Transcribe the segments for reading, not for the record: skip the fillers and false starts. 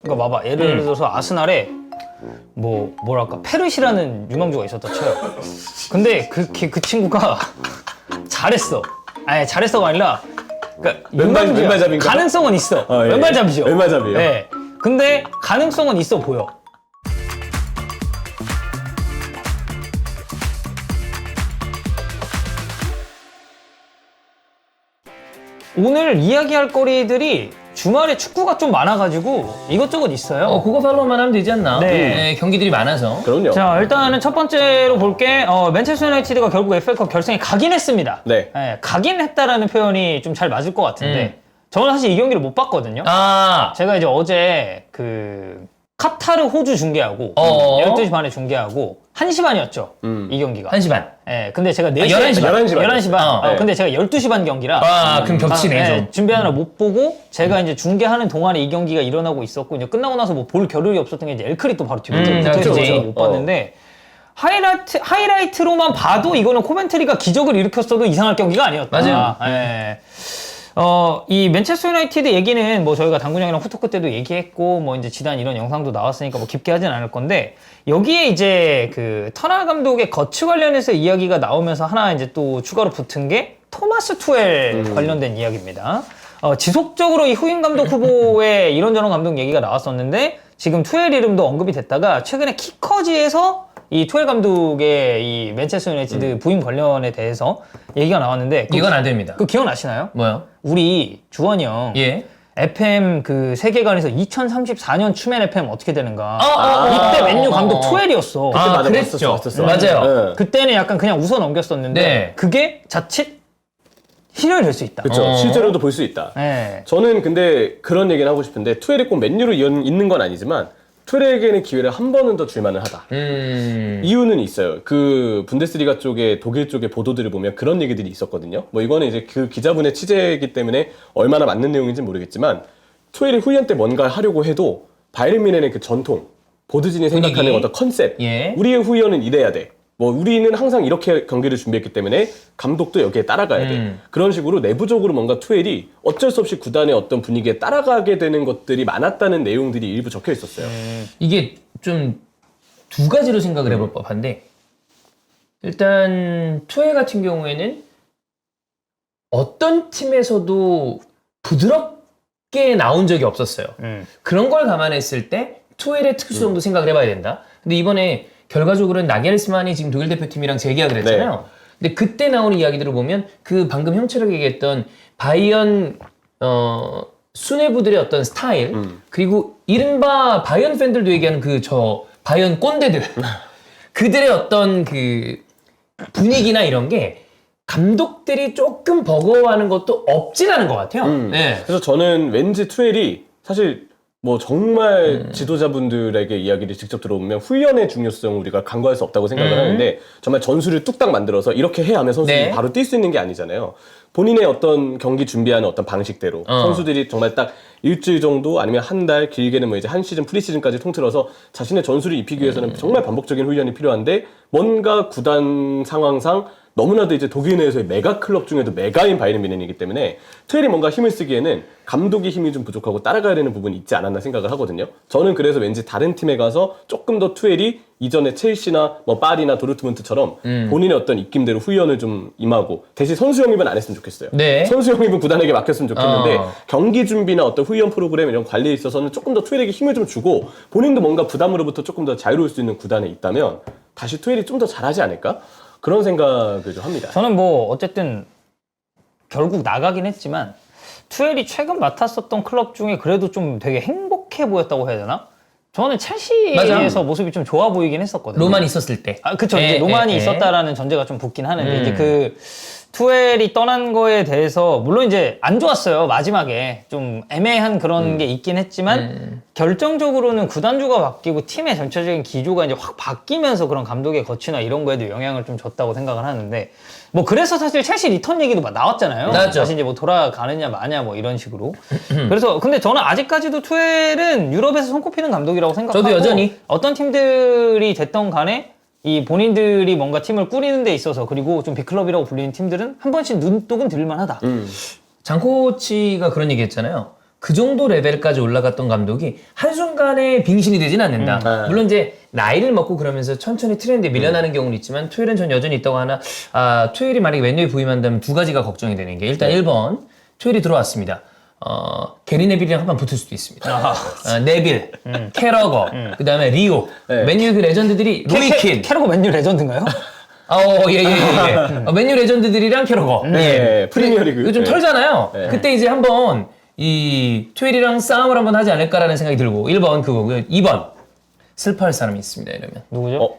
그러니까 봐봐, 예를 들어서 아스날에 뭐랄까 페르시라는 유망주가 있었다 쳐요. 근데 그 친구가 잘했어. 아니 잘했어가 아니라 그러니까 왼발잡이인가? 가능성은 있어. 예. 왼발잡이죠. 왼발잡이요? 네. 근데 가능성은 있어 보여. 오늘 이야기할 거리들이 주말에 축구가 좀 많아가지고 이것저것 있어요. 그거 팔로우만 하면 되지 않나? 네. 경기들이 많아서. 그럼요. 자, 일단은 첫 번째로 볼게 맨체스터 유나이티드가 결국 FA컵 결승에 가긴 했습니다. 네. 가긴 했다라는 표현이 좀 잘 맞을 것 같은데 저는 사실 이 경기를 못 봤거든요. 제가 이제 어제 그 카타르 호주 중계하고 12시 반에 중계하고 1시 반이었죠. 이 경기가. 1시 반. 근데 제가 4시에 11시 반. 11시 반. 11시 반. 네. 근데 제가 12시 반 경기라 그럼 겹치네, 좀. 준비하느라 못 보고 제가 이제 중계하는 동안에 이 경기가 일어나고 있었고 이제 끝나고 나서 뭐 볼 겨를이 없었던 게 이제 엘크리 또 바로 뒤에 붙어있어서 그렇지. 못 봤는데 하이라이트로만 봐도 이거는 코멘트리가 기적을 일으켰어도 이상할 경기가 아니었다. 맞아요. 예. 이 맨체스터 유나이티드 얘기는 뭐 저희가 당구장이랑 후토크 때도 얘기했고 뭐 이제 지단 이런 영상도 나왔으니까 뭐 깊게 하진 않을 건데 여기에 이제 그 터널 감독의 거치 관련해서 이야기가 나오면서 하나 이제 또 추가로 붙은 게 토마스 투엘 관련된 이야기입니다. 지속적으로 이 후임 감독 후보에 이런저런 감독 얘기가 나왔었는데 지금 투엘 이름도 언급이 됐다가 최근에 키커지에서 이 투엘 감독의 이 맨체스터 유나이티드 부임 관련에 대해서 얘기가 나왔는데 이건 안 됩니다. 그 기억나시나요? 뭐요? 우리 주원이 형 예. FM 그 세계관에서 2034년 추멘 FM 어떻게 되는가 이때 맨유 감독 투엘이었어. 맞아, 그랬죠. 봤었어. 맞아요. 네. 그때는 약간 그냥 웃어 넘겼었는데 네. 그게 자칫 실현이 될 수 있다. 그렇죠. 실제로도 볼 수 있다. 네. 저는 근데 그런 얘기는 하고 싶은데 투엘이 꼭 맨유로 있는 건 아니지만 투엘에게는 기회를 한 번은 더 줄만은 하다. 이유는 있어요. 그 분데스리가 쪽에 독일 쪽의 보도들을 보면 그런 얘기들이 있었거든요. 뭐 이거는 이제 그 기자분의 취재이기 때문에 얼마나 맞는 내용인지 모르겠지만 투엘이 후연 때 뭔가 하려고 해도 바이에른 뮌헨의 그 전통, 보드진이 생각하는 분위기? 어떤 컨셉, 예. 우리의 후연은 이래야 돼. 뭐 우리는 항상 이렇게 경기를 준비했기 때문에 감독도 여기에 따라가야 돼. 그런 식으로 내부적으로 뭔가 투엘이 어쩔 수 없이 구단의 어떤 분위기에 따라가게 되는 것들이 많았다는 내용들이 일부 적혀 있었어요. 이게 좀 두 가지로 생각을 해볼 법한데 일단 투엘 같은 경우에는 어떤 팀에서도 부드럽게 나온 적이 없었어요. 그런 걸 감안했을 때 투엘의 특수성도 생각을 해봐야 된다. 근데 이번에 결과적으로는 나겔스만이 지금 독일 대표팀이랑 재계약을 했잖아요. 근데 그때 나오는 이야기들을 보면 그 방금 형처럼 얘기했던 바이언 수뇌부들의 어떤 스타일 그리고 이른바 바이언 팬들도 얘기하는 그 바이언 꼰대들 그들의 어떤 그 분위기나 이런 게 감독들이 조금 버거워하는 것도 없진 않은 것 같아요. 네. 그래서 저는 왠지 투엘이 사실 뭐 정말 지도자분들에게 이야기를 직접 들어보면 훈련의 중요성을 우리가 간과할 수 없다고 생각을 하는데 정말 전술을 뚝딱 만들어서 이렇게 해야 하면 선수들이 네. 바로 뛸 수 있는 게 아니잖아요. 본인의 어떤 경기 준비하는 어떤 방식대로 선수들이 정말 딱 일주일 정도 아니면 한 달 길게는 뭐 이제 한 시즌 프리시즌까지 통틀어서 자신의 전술을 입히기 위해서는 정말 반복적인 훈련이 필요한데 뭔가 구단 상황상 너무나도 이제 독일 내에서의 메가 클럽 중에도 메가인 바이에른 뮌헨이기 때문에 투엘이 뭔가 힘을 쓰기에는 감독의 힘이 좀 부족하고 따라가야 되는 부분이 있지 않았나 생각을 하거든요. 저는 그래서 왠지 다른 팀에 가서 조금 더 투엘이 이전에 첼시나 뭐 파리나 도르트문트처럼 본인의 어떤 입김대로 훈련을 좀 임하고 대신 선수 영입은 안 했으면 좋겠어요. 네. 선수 영입은 구단에게 맡겼으면 좋겠는데 경기 준비나 어떤 훈련 프로그램 이런 관리에 있어서는 조금 더 투엘에게 힘을 좀 주고 본인도 뭔가 부담으로부터 조금 더 자유로울 수 있는 구단에 있다면 다시 투엘이 좀 더 잘하지 않을까? 그런 생각을 좀 합니다. 저는 뭐 어쨌든 결국 나가긴 했지만 투엘이 최근 맡았었던 클럽 중에 그래도 좀 되게 행복해 보였다고 해야 되나? 저는 첼시에서 맞아. 모습이 좀 좋아 보이긴 했었거든요. 로만 있었을 때. 그쵸. 이제 로만이 있었다라는 전제가 좀 붙긴 하는데, 이제 그, 투엘이 떠난 거에 대해서, 물론 이제 안 좋았어요. 마지막에. 좀 애매한 그런 게 있긴 했지만, 결정적으로는 구단주가 바뀌고 팀의 전체적인 기조가 이제 확 바뀌면서 그런 감독의 거치나 이런 거에도 영향을 좀 줬다고 생각을 하는데, 뭐 그래서 사실 첼시 리턴 얘기도 막 나왔잖아요. 나왔죠. 다시 이제 뭐 돌아가느냐 마냐 뭐 이런 식으로. 그래서 근데 저는 아직까지도 투엘은 유럽에서 손꼽히는 감독이라고 생각하고 저도 여전히. 어떤 팀들이 됐던 간에 이 본인들이 뭔가 팀을 꾸리는 데 있어서 그리고 좀 빅클럽이라고 불리는 팀들은 한 번씩 눈독은 들릴만하다. 장 코치가 그런 얘기 했잖아요. 그 정도 레벨까지 올라갔던 감독이 한순간에 빙신이 되진 않는다. 네. 물론 이제 나이를 먹고 그러면서 천천히 트렌드에 밀려나는 경우는 있지만 투엘은 전 여전히 있다고 하나. 투엘이 만약에 맨유에 부임한다면 두 가지가 걱정이 되는 게 일단 1번 투엘이 들어왔습니다. 게리 네빌이랑 한번 붙을 수도 있습니다. 네빌, 캐러거, 그 다음에 리오. 네. 맨유의 그 레전드들이 로이킨. 캐러거 맨유 레전드인가요? 예. 맨유 레전드들이랑 캐러거. 네, 프리미어리그. 이거 좀 네. 털잖아요. 네. 그때 이제 한번 이 투엘이랑 싸움을 한번 하지 않을까라는 생각이 들고 1번 그거고요. 2번 슬퍼할 사람이 있습니다. 이러면 누구죠?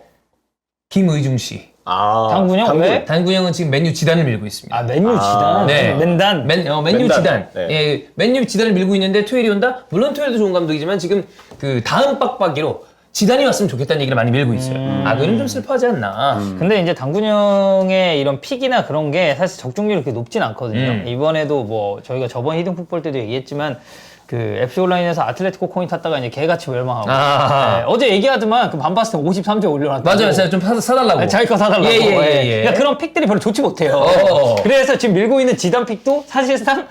김의중 씨. 당군형? 왜? 당군형은 지금 맨유 지단을 밀고 있습니다. 맨유 지단. 네. 맨단. 맨유 맨단. 지단. 네. 예, 맨유 지단을 밀고 있는데 투엘이 온다? 물론 투엘도 좋은 감독이지만 지금 그 다음 빡빡이로 지단이 왔으면 좋겠다는 얘기를 많이 밀고 있어요. 그는 좀 슬퍼하지 않나. 근데 이제 당군형의 이런 픽이나 그런 게 사실 적중률이 그렇게 높진 않거든요. 이번에도 뭐 저희가 저번 히든 풋볼 때도 얘기했지만 그 FC 온라인에서 아틀레티코 코인 탔다가 이제 개같이 멸망하고 네, 어제 얘기하더만 그 반바스트 53점 올려놨다고. 맞아요. 제가 좀 사달라고. 네, 자기 거 사달라고. 예. 그러니까 그런 픽들이 별로 좋지 못해요. 그래서 지금 밀고 있는 지단 픽도 사실상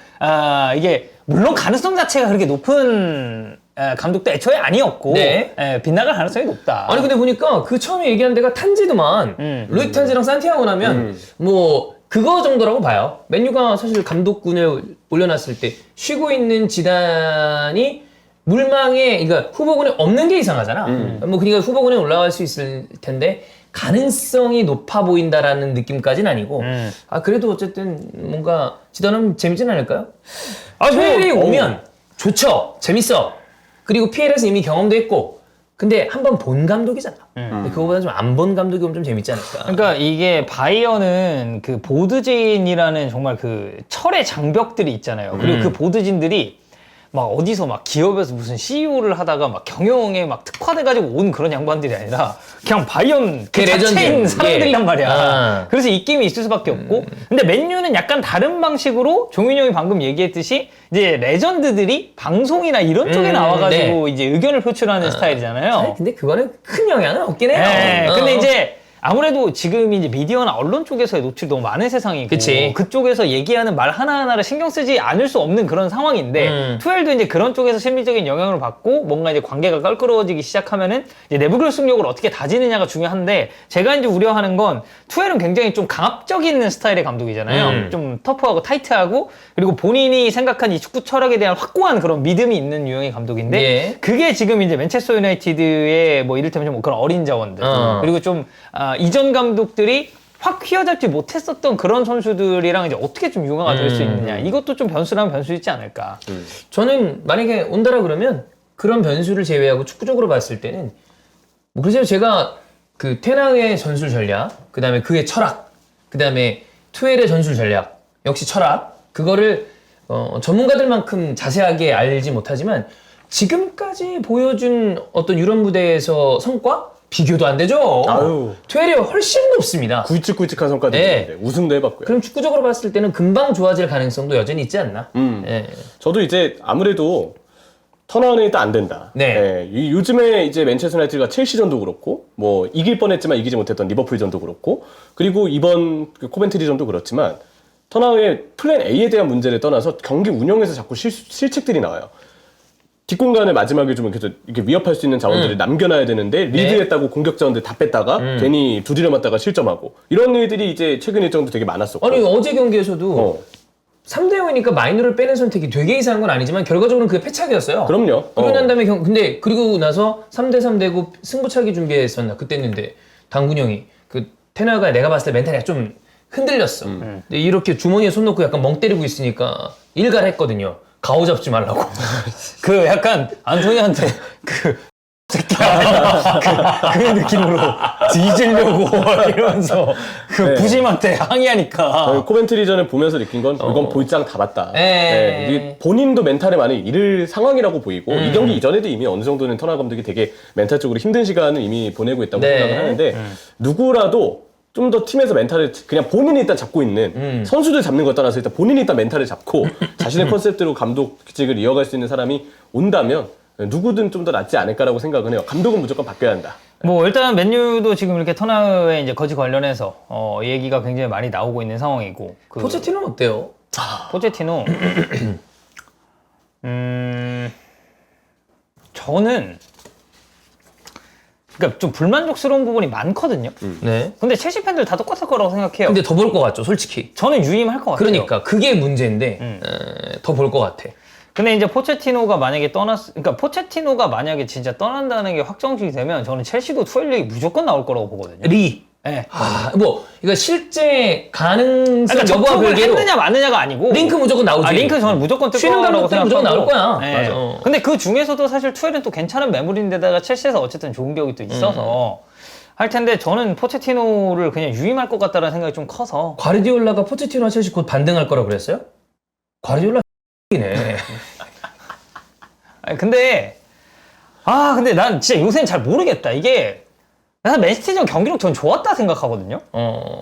이게 물론 가능성 자체가 그렇게 높은 감독도 애초에 아니었고 네. 빗나갈 가능성이 높다. 아니 근데 보니까 그 처음에 얘기한 데가 탄지드만 루이크 탄지랑 산티아고 나면 뭐 그거 정도라고 봐요. 맨유가 사실 감독군을 올려놨을 때 쉬고 있는 지단이 물망에 그러니까 후보군에 없는 게 이상하잖아. 뭐 그러니까 후보군에 올라갈 수 있을 텐데 가능성이 높아 보인다라는 느낌까지는 아니고 그래도 어쨌든 뭔가 지단은 재밌진 않을까요? 투엘이 오면 좋죠. 재밌어. 그리고 PL에서 이미 경험도 했고 근데 한 번 본 감독이잖아. 근데 그거보다 좀 안 본 감독이 오면 좀 재밌지 않을까. 그러니까 이게 바이어는 그 보드진이라는 정말 그 철의 장벽들이 있잖아요. 그리고 그 보드진들이 막 어디서 막 기업에서 무슨 CEO를 하다가 막 경영에 막 특화돼가지고 온 그런 양반들이 아니라 그냥 바이언 그 자체인 사람들이란 말이야. 그래서 입김이 있을 수밖에 없고. 근데 맨유는 약간 다른 방식으로 종윤이 형이 방금 얘기했듯이 이제 레전드들이 방송이나 이런 쪽에 나와가지고 이제 의견을 표출하는 스타일이잖아요. 근데 그거는 큰 영향은 없긴 해요. 네, 근데 이제 아무래도 지금 이제 미디어나 언론 쪽에서의 노출이 너무 많은 세상이고 그치. 그쪽에서 얘기하는 말 하나하나를 신경 쓰지 않을 수 없는 그런 상황인데 투엘도 이제 그런 쪽에서 심리적인 영향을 받고 뭔가 이제 관계가 껄끄러워지기 시작하면은 이제 내부 결속력을 어떻게 다지느냐가 중요한데 제가 이제 우려하는 건 투엘은 굉장히 좀 강압적인 스타일의 감독이잖아요. 좀 터프하고 타이트하고 그리고 본인이 생각한 이 축구 철학에 대한 확고한 그런 믿음이 있는 유형의 감독인데 예. 그게 지금 이제 맨체스터 유나이티드의 뭐 이를테면 좀 그런 어린 자원들 그리고 좀 이전 감독들이 확 휘어잡지 못했었던 그런 선수들이랑 이제 어떻게 좀 융화가 될 수 있느냐 이것도 좀 변수라면 변수 있지 않을까. 저는 만약에 온다라 그러면 그런 변수를 제외하고 축구적으로 봤을 때는 뭐 그래서 제가 그 테나의 전술 전략, 그 다음에 그의 철학, 그 다음에 투엘의 전술 전략, 역시 철학 그거를 전문가들만큼 자세하게 알지 못하지만 지금까지 보여준 어떤 유럽 무대에서 성과 비교도 안 되죠. 아유. 투엘이 훨씬 높습니다. 굵직굵직한 성과도 네. 있는데 우승도 해봤고요. 그럼 축구적으로 봤을 때는 금방 좋아질 가능성도 여전히 있지 않나? 예. 저도 이제 아무래도 턴어는 일단 안 된다. 네. 요즘에 이제 맨체스터 유나이티드가 첼시전도 그렇고 뭐 이길 뻔했지만 이기지 못했던 리버풀전도 그렇고 그리고 이번 그 코벤트리전도 그렇지만 턴어의 플랜 A에 대한 문제를 떠나서 경기 운영에서 자꾸 실책들이 나와요. 뒷공간을 마지막에 좀 이렇게 위협할 수 있는 자원들을 남겨놔야 되는데 리드했다고 공격 자원들 다 뺐다가 괜히 두드려 맞다가 실점하고 이런 일들이 이제 최근 일정도 되게 많았었고. 아니 어제 경기에서도 3대 0이니까 마이너를 빼는 선택이 되게 이상한 건 아니지만 결과적으로는 그게 패착이었어요. 그럼요. 그러고 난 다음에 근데 그리고 나서 3대 3 되고 승부차기 준비했었나 그때였는데 당군형이 그 테너가 내가 봤을 때 멘탈이 좀 흔들렸어. 근데 이렇게 주머니에 손 놓고 약간 멍 때리고 있으니까 일갈했거든요. 가오 잡지 말라고. 그 약간 안토니한테 그 새끼야 그 느낌으로 뒤지려고 이러면서 그 부심한테 항의하니까. 코벤트리전을 보면서 느낀 건 이건 볼장 다 봤다. 이게 본인도 멘탈에 많이 잃을 상황이라고 보이고 이 경기 이전에도 이미 어느 정도는 터나 감독이 되게 멘탈적으로 힘든 시간을 이미 보내고 있다고 생각을 하는데 누구라도 좀 더 팀에서 멘탈을 그냥 본인이 일단 잡고 있는 선수들 잡는 것 떠나서 일단 본인이 일단 멘탈을 잡고 자신의 컨셉대로 감독직을 이어갈 수 있는 사람이 온다면 누구든 좀 더 낫지 않을까라고 생각은 해요. 감독은 무조건 바뀌어야 한다. 뭐 일단 맨유도 지금 이렇게 터나의 이제 거치 관련해서 얘기가 굉장히 많이 나오고 있는 상황이고. 포체티노는 어때요? 포체티노 저는 그러니까 좀 불만족스러운 부분이 많거든요. 네. 근데 첼시 팬들 다 똑같을 거라고 생각해요. 근데 더 볼 것 같죠, 솔직히. 저는 유임할 것 같아요. 그러니까 그게 문제인데 더 볼 것 같아. 근데 이제 포체티노가 만약에 그러니까 포체티노가 만약에 진짜 떠난다는 게 확정이 되면 저는 첼시도 투엘릭이 무조건 나올 거라고 보거든요. 리. 네. 이거 실제 가능성 그러니까 여부와 접촉을 별개로 했느냐 마느냐가 아니고 링크 무조건 나오지. 링크 저는 무조건 뜰 쉬는 거라고 감독들은 무조건 나올 생각하고. 거야. 네. 맞아. 근데 그 중에서도 사실 투엘은 또 괜찮은 매물인데다가 첼시에서 어쨌든 좋은 기억이 또 있어서 할 텐데 저는 포체티노를 그냥 유임할 것 같다는 생각이 좀 커서 과르디올라가 포체티노와 첼시 곧 반등할 거라고 그랬어요? 과르디올라 이네. 아니, 근데 난 진짜 요새는 잘 모르겠다. 이게 난 맨시티전 경기력 전 좋았다 생각하거든요.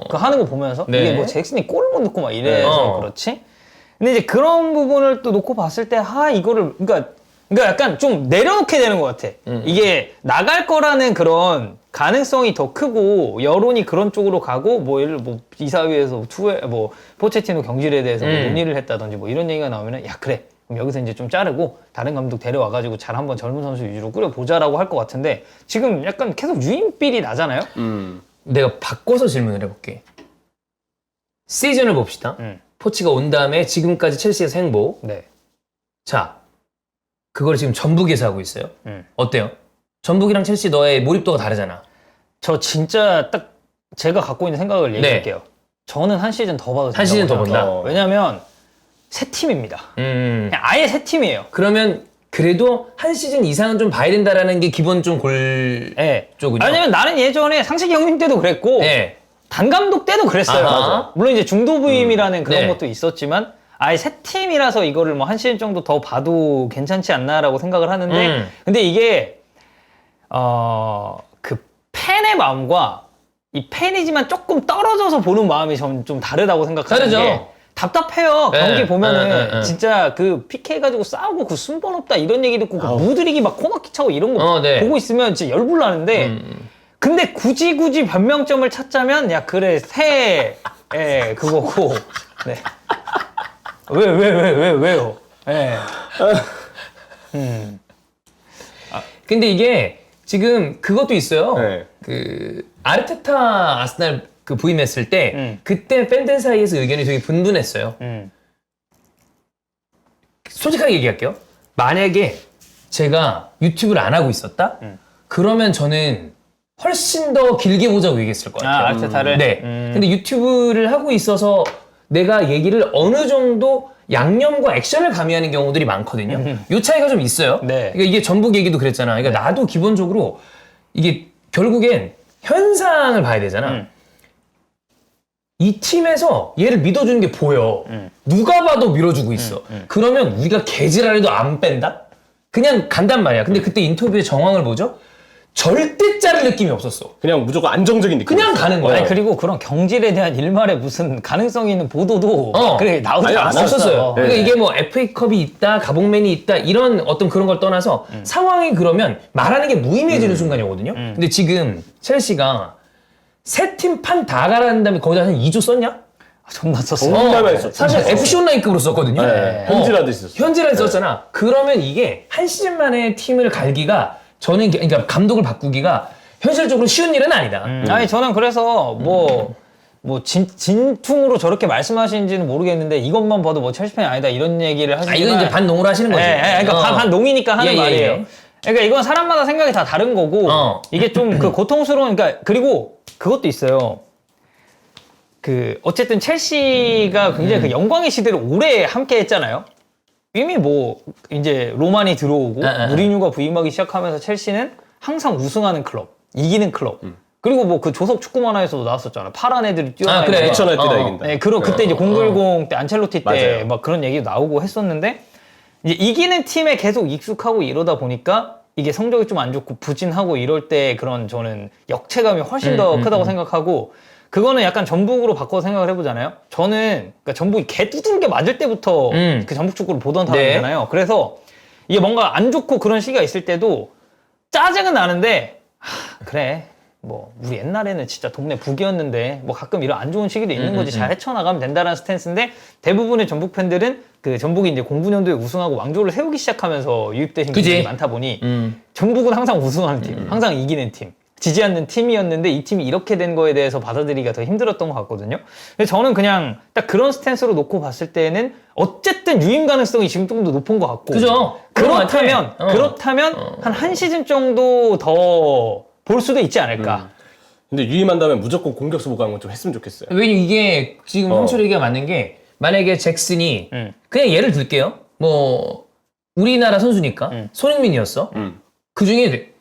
그 하는 거 보면서 네. 이게 뭐 잭슨이 골을 못 넣고 막 이래서 그렇지. 근데 이제 그런 부분을 또 놓고 봤을 때 이거를 그러니까 약간 좀 내려놓게 되는 것 같아. 이게 나갈 거라는 그런 가능성이 더 크고 여론이 그런 쪽으로 가고 뭐 예를 뭐 이사회에서 포체티노 경질에 대해서 뭐 논의를 했다든지 뭐 이런 얘기가 나오면은 야 그래 그럼 여기서 이제 좀 자르고 다른 감독 데려와가지고 잘 한번 젊은 선수 위주로 꾸려보자라고 할 것 같은데 지금 약간 계속 유인삘이 나잖아요. 내가 바꿔서 질문을 해볼게. 시즌을 봅시다. 포치가 온 다음에 지금까지 첼시에서 행보. 네. 자, 그걸 지금 전북에서 하고 있어요. 어때요? 전북이랑 첼시 너의 몰입도가 다르잖아. 저 진짜 딱 제가 갖고 있는 생각을 얘기할게요. 저는 한 시즌 더 봐도 한 시즌 더 된다고 본다? 생각해요. 왜냐면 새 팀입니다. 그냥 아예 새 팀이에요. 그러면 그래도 한 시즌 이상은 좀 봐야 된다라는 게 기본 좀 골 네. 쪽은요? 왜냐면 나는 예전에 상식이 형님 때도 그랬고 네. 단감독 때도 그랬어요. 아하. 맞아. 물론 이제 중도 부임이라는 그런 네. 것도 있었지만 아예 새 팀이라서 이거를 뭐 한 시즌 정도 더 봐도 괜찮지 않나라고 생각을 하는데 근데 이게 그 팬의 마음과 이 팬이지만 조금 떨어져서 보는 마음이 좀 다르다고 생각하는 다르죠. 게 답답해요. 네. 경기 보면은 네. 진짜 그 PK 가지고 싸우고 그 순번 없다 이런 얘기 듣고 그 무드리기 막 코너킥 차고 이런 거 네. 보고 있으면 진짜 열불 나는데 근데 굳이 변명점을 찾자면 야 그래 그거고 네. 왜요? 예. 근데 이게 지금 그것도 있어요. 네. 그 아르테타 아스날 그 부임했을 때 그때 팬들 사이에서 의견이 되게 분분했어요. 솔직하게 얘기할게요. 만약에 제가 유튜브를 안 하고 있었다? 그러면 저는 훨씬 더 길게 보자고 얘기했을 것 같아요. 아르테타를? 네. 근데 유튜브를 하고 있어서 내가 얘기를 어느 정도 양념과 액션을 가미하는 경우들이 많거든요. 요 차이가 좀 있어요. 네. 그러니까 이게 전북 얘기도 그랬잖아. 그러니까 나도 기본적으로 이게 결국엔 현상을 봐야 되잖아. 이 팀에서 얘를 믿어주는 게 보여. 누가 봐도 밀어주고 있어. 그러면 우리가 개지랄해도 안 뺀다? 그냥 간단 말이야. 근데 그때 인터뷰의 정황을 보죠? 절대 자를 느낌이 없었어. 그냥 무조건 안정적인 느낌. 그냥 가는 거야. 아니 그리고 그런 경질에 대한 일말의 무슨 가능성이 있는 보도도 그래 나오지 아니, 안 않았었어요. 없었어요. 네. 그러니까 이게 뭐 FA컵이 있다, 가봉맨이 있다 이런 어떤 그런 걸 떠나서 상황이 그러면 말하는 게 무의미해지는 순간이 오거든요. 근데 지금 첼시가 세 팀 판 다 가라는 다음에 거기다 한 2조 썼냐? 존나 썼어요. 정말 많이 썼죠. 사실 FC 온라인급으로 썼거든요. 네. 현질하듯이 썼어요. 현질하듯이 썼잖아. 그러면 이게 한 시즌 만에 팀을 갈기가 저는 그러니까 감독을 바꾸기가 현실적으로 쉬운 일은 아니다. 아니 저는 그래서 진퉁으로 저렇게 말씀하시는지는 모르겠는데 이것만 봐도 뭐 첼시 팬이 아니다 이런 얘기를 하시지만 이건 이제 반농으로 하시는 거지. 그러니까 반농이니까 하는 예, 예, 말이에요. 예. 그러니까 이건 사람마다 생각이 다 다른 거고 이게 좀 그 고통스러운 그러니까 그리고 그것도 있어요. 그 어쨌든 첼시가 굉장히 그 영광의 시대를 오래 함께 했잖아요. 이미 뭐 이제 로만이 들어오고 무리뉴가 부임하기 시작하면서 첼시는 항상 우승하는 클럽, 이기는 클럽. 그리고 뭐 그 조석 축구 만화에서도 나왔었잖아. 파란 애들이 뛰어다니는 그래. 미천할 때다 이긴다. 네, 그때 이제 010 때 안첼로티 때 맞아요. 막 그런 얘기도 나오고 했었는데 이제 이기는 팀에 계속 익숙하고 이러다 보니까 이게 성적이 좀 안 좋고 부진하고 이럴 때 그런 저는 역체감이 훨씬 더 크다고 생각하고 그거는 약간 전북으로 바꿔서 생각을 해보잖아요. 저는 그러니까 전북이 개 두들겨 맞을 때부터 그 전북 축구를 보던 사람이잖아요. 그래서 이게 뭔가 안 좋고 그런 시기가 있을 때도 짜증은 나는데 그래 뭐 우리 옛날에는 진짜 동네 북이었는데 뭐 가끔 이런 안 좋은 시기도 있는 거지 잘 헤쳐나가면 된다는 스탠스인데 대부분의 전북 팬들은 그 전북이 이제 09년도에 우승하고 왕조를 세우기 시작하면서 유입되신 그지? 분들이 많다 보니 전북은 항상 우승하는 팀, 항상 이기는 팀, 지지 않는 팀이었는데 이 팀이 이렇게 된 거에 대해서 받아들이기가 더 힘들었던 것 같거든요. 근데 저는 그냥 딱 그런 스탠스로 놓고 봤을 때는 어쨌든 유임 가능성이 지금 조금 더 높은 것 같고. 그죠? 그렇다면 어. 한 시즌 정도 더 볼 수도 있지 않을까. 근데 유임한다면 무조건 공격수 보강은 좀 했으면 좋겠어요. 왜냐면 이게 지금 형철 얘기가 맞는 게 만약에 잭슨이 그냥 예를 들게요. 뭐 우리나라 선수니까 손흥민이었어. 그 중에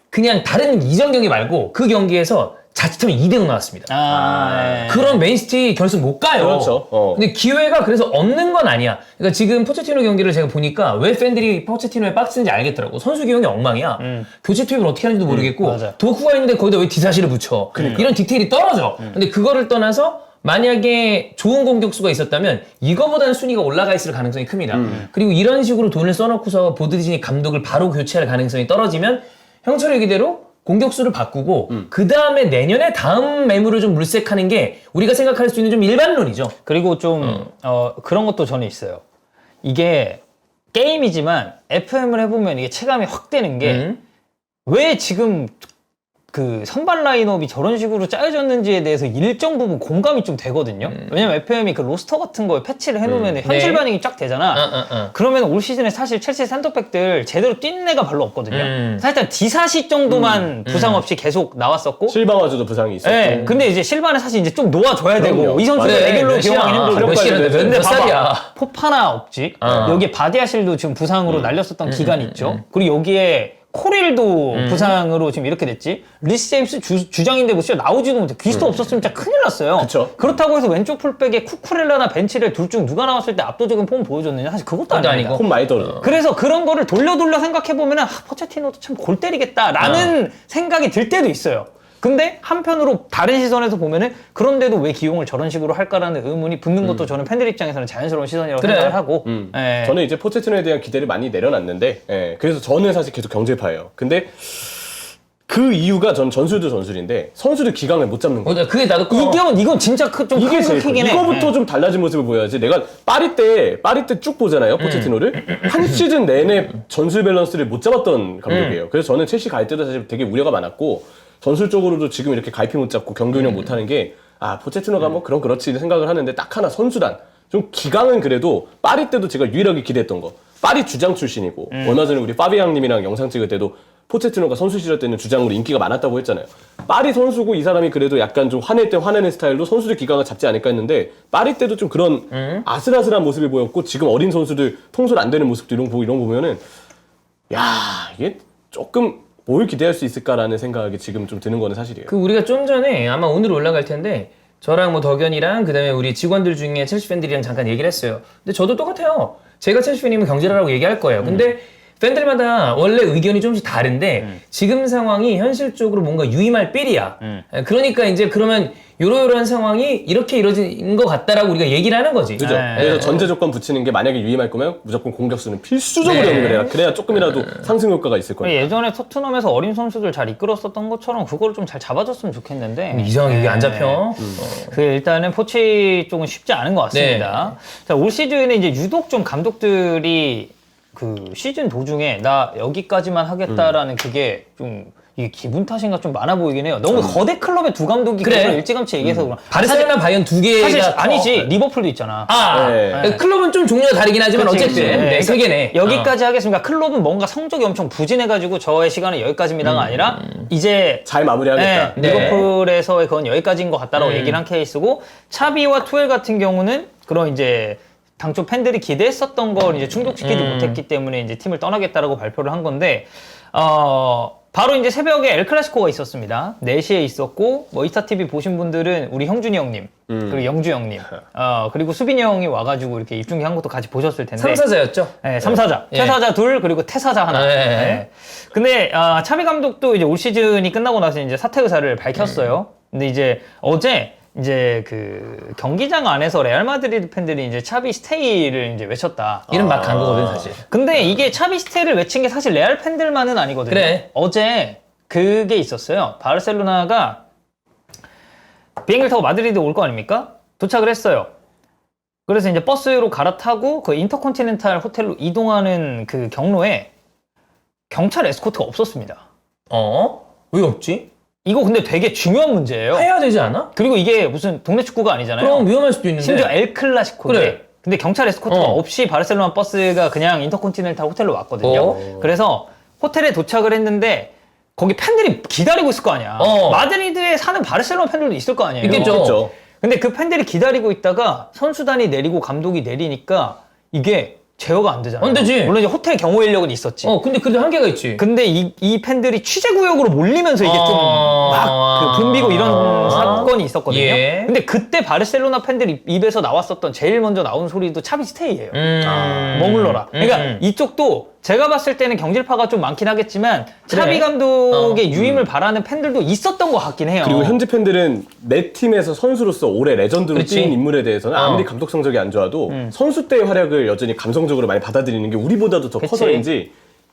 그냥 다른 이전 경기 말고 그 경기에서 자칫하면 2대0 나왔습니다. 예. 그런 맨시티 결승 못 가요. 그렇죠. 근데 기회가 그래서 없는 건 아니야. 그러니까 지금 포체티노 경기를 제가 보니까 왜 팬들이 포체티노에 빡치는지 알겠더라고. 선수 기용이 엉망이야. 교체 투입을 어떻게 하는지도 모르겠고 맞아. 도쿠가 있는데 거기다 왜 디사시를 붙여. 이런 디테일이 떨어져. 근데 그거를 떠나서 만약에 좋은 공격수가 있었다면 이거보다는 순위가 올라가 있을 가능성이 큽니다. 그리고 이런 식으로 돈을 써놓고서 보드리지니 감독을 바로 교체할 가능성이 떨어지면 형철 얘기대로 공격수를 바꾸고 그 다음에 내년에 다음 매물을 좀 물색하는 게 우리가 생각할 수 있는 좀 일반론이죠. 그리고 좀 그런 것도 저는 있어요. 이게 게임이지만 FM을 해보면 이게 체감이 확 되는 게 왜 지금 그 선발 라인업이 저런 식으로 짜여졌는지에 대해서 일정 부분 공감이 좀 되거든요. 왜냐면 FM이 그 로스터 같은 거에 패치를 해놓으면 현실 네. 반영이 쫙 되잖아. 그러면 올 시즌에 사실 첼시 센터백들 제대로 뛴 애가 별로 없거든요. 사실 디사시 정도만 부상 없이 계속 나왔었고. 실방화주도 부상이 있었고. 네, 근데 이제 실바는 사실 이제 좀 놓아줘야 되고 그럼요. 이 선수가 네, 레귤러 몇 시야? 기용하기 힘들고. 몇 시야? 근데 몇 살이야? 봐봐, 포파나 없지. 여기에 바디아실도 지금 부상으로 날렸었던 기간이 있죠. 그리고 여기에 코릴도 부상으로 지금 이렇게 됐지. 리스 제임스 주장인데 뭐 진짜 나오지도 못해. 귀스도 없었으면 진짜 큰일 났어요. 그쵸. 그렇다고 해서 왼쪽 풀백에 쿠쿠렐라나 벤치렐 둘 중 누가 나왔을 때 압도적인 폼 보여줬느냐? 사실 그것도 아닙니다. 아니고. 콤 마이더르. 그래서 그런 거를 돌려 생각해보면은, 포체티노도 참 골 때리겠다라는 생각이 들 때도 있어요. 근데 한편으로 다른 시선에서 보면은 그런데도 왜 기용을 저런 식으로 할까라는 의문이 붙는 것도 저는 팬들 입장에서는 자연스러운 시선이라고 그래. 생각을 하고. 예. 저는 이제 포체티노에 대한 기대를 많이 내려놨는데, 예, 그래서 저는 사실 계속 경질파예요. 근데 그 이유가 전 전술도 전술인데 선수들 기강을 못 잡는 거예요. 그게 나도 이건 진짜 좀 이게 큰 제일 킥이네. 이거부터 좀 달라진 모습을 보여야지. 내가 파리 때 쭉 보잖아요, 포체티노를. 한 시즌 내내 전술 밸런스를 못 잡았던 감독이에요. 그래서 저는 첼시 갈 때도 사실 되게 우려가 많았고, 전술적으로도 지금 이렇게 갈피 못 잡고 경기 운영 못 하는 게, 포체티노가 뭐 그렇지 생각을 하는데, 딱 하나 선수단. 좀 기강은 그래도 파리 때도 제가 유일하게 기대했던 거. 파리 주장 출신이고, 얼마 전에 우리 파비앙님이랑 영상 찍을 때도 포체티노가 선수 시절 때는 주장으로 인기가 많았다고 했잖아요. 파리 선수고 이 사람이 그래도 약간 좀 화낼 때 화내는 스타일로 선수들 기강을 잡지 않을까 했는데, 파리 때도 좀 그런 아슬아슬한 모습을 보였고, 지금 어린 선수들 통솔 안 되는 모습도 이런 거 보면은, 야, 이게 조금 뭘 기대할 수 있을까라는 생각이 지금 좀 드는 거는 사실이에요. 그 우리가 좀 전에 아마 오늘 올라갈 텐데 저랑 뭐 덕현이랑 그다음에 우리 직원들 중에 첼시 팬들이랑 잠깐 얘기를 했어요. 근데 저도 똑같아요. 제가 첼시 팬이면 경질하라고 얘기할 거예요. 근데 팬들마다 원래 의견이 조금씩 다른데 지금 상황이 현실적으로 뭔가 유임할 삘이야. 그러니까 이제 그러면 요러요러한 상황이 이렇게 이루어진 것 같다라고 우리가 얘기를 하는 거지. 그죠? 그래서 전제 조건 붙이는 게, 만약에 유임할 거면 무조건 공격수는 필수적으로 네. 영입을 해라. 그래야 조금이라도 상승 효과가 있을 거예요. 예전에 토트넘에서 어린 선수들 잘 이끌었었던 것처럼 그거를 좀 잘 잡아줬으면 좋겠는데. 이상하게 이게 안 잡혀. 그 일단은 포치 쪽은 쉽지 않은 것 같습니다. 자, 올 시즌에 이제 유독 좀 감독들이 그 시즌 도중에 나 여기까지만 하겠다라는 그게 좀 이게 기분 탓인가 좀 많아 보이긴 해요. 너무 거대 클럽의 두 감독이 그래. 그걸 일찌감치 얘기해서 그런. 바르셀로나 바이언 두 사실 개가 아니지. 리버풀도 있잖아. 네. 클럽은 좀 종류가 다르긴 하지만 그치, 어쨌든 그치. 네, 세 개네. 여기까지 하겠습니다. 클럽은 뭔가 성적이 엄청 부진해가지고 저의 시간은 여기까지입니다가 아니라 이제 잘 마무리하겠다. 네, 리버풀에서의 그건 여기까지인 것 같다라고 얘기를 한 케이스고, 차비와 투엘 같은 경우는 그런 이제 당초 팬들이 기대했었던 걸 이제 충족시키지 못했기 때문에 이제 팀을 떠나겠다라고 발표를 한 건데, 바로 이제 새벽에 엘클라시코가 있었습니다. 4시에 있었고, 뭐 이스타TV 보신 분들은 우리 형준이 형님, 그리고 영주 형님, 그리고 수빈이 형이 와가지고 이렇게 입중계 한 것도 같이 보셨을 텐데. 3사자였죠? 네, 3사자. 예. 퇴사자 둘, 그리고 퇴사자 하나. 네. 네. 근데, 차비 감독도 이제 올 시즌이 끝나고 나서 이제 사퇴 의사를 밝혔어요. 근데 이제 어제 이제 그 경기장 안에서 레알 마드리드 팬들이 이제 차비 스테이를 이제 외쳤다. 이름 막 간 거거든, 사실. 근데 이게 차비 스테이를 외친 게 사실 레알 팬들만은 아니거든요. 그래. 어제 그게 있었어요. 바르셀로나가 비행기를 타고 마드리드 올 거 아닙니까? 도착을 했어요. 그래서 이제 버스로 갈아타고 그 인터컨티넨탈 호텔로 이동하는 그 경로에 경찰 에스코트가 없었습니다. 왜 없지? 이거 근데 되게 중요한 문제예요. 해야 되지 않아? 그리고 이게 무슨 동네 축구가 아니잖아요. 그럼 위험할 수도 있는데. 심지어 엘 클라시코인데. 그래. 근데 경찰 에스코트가 없이 바르셀로나 버스가 그냥 인터컨티넨탈 호텔로 왔거든요. 그래서 호텔에 도착을 했는데 거기 팬들이 기다리고 있을 거 아니야. 마드리드에 사는 바르셀로나 팬들도 있을 거 아니에요. 있겠죠. 근데 그 팬들이 기다리고 있다가 선수단이 내리고 감독이 내리니까 이게 제어가 안 되잖아요. 안 되지. 물론 이제 호텔 경호 인력은 있었지. 근데 그래도 한계가 있지. 근데 이 팬들이 취재 구역으로 몰리면서 이게 좀 막 붐비고 이런 사건이 있었거든요. 예. 근데 그때 바르셀로나 팬들 입에서 나왔었던 제일 먼저 나온 소리도 차비 스테이예요. 머물러라. 그러니까 이쪽도 제가 봤을 때는 경질파가 좀 많긴 하겠지만 차비 감독의 유임을 바라는 팬들도 있었던 것 같긴 해요. 그리고 현지 팬들은 내 팀에서 선수로서 올해 레전드로 그렇지. 찍은 인물에 대해서는 아무리 감독 성적이 안 좋아도 선수 때의 활약을 여전히 감성적으로 많이 받아들이는 게 우리보다도 더 그치. 커서인지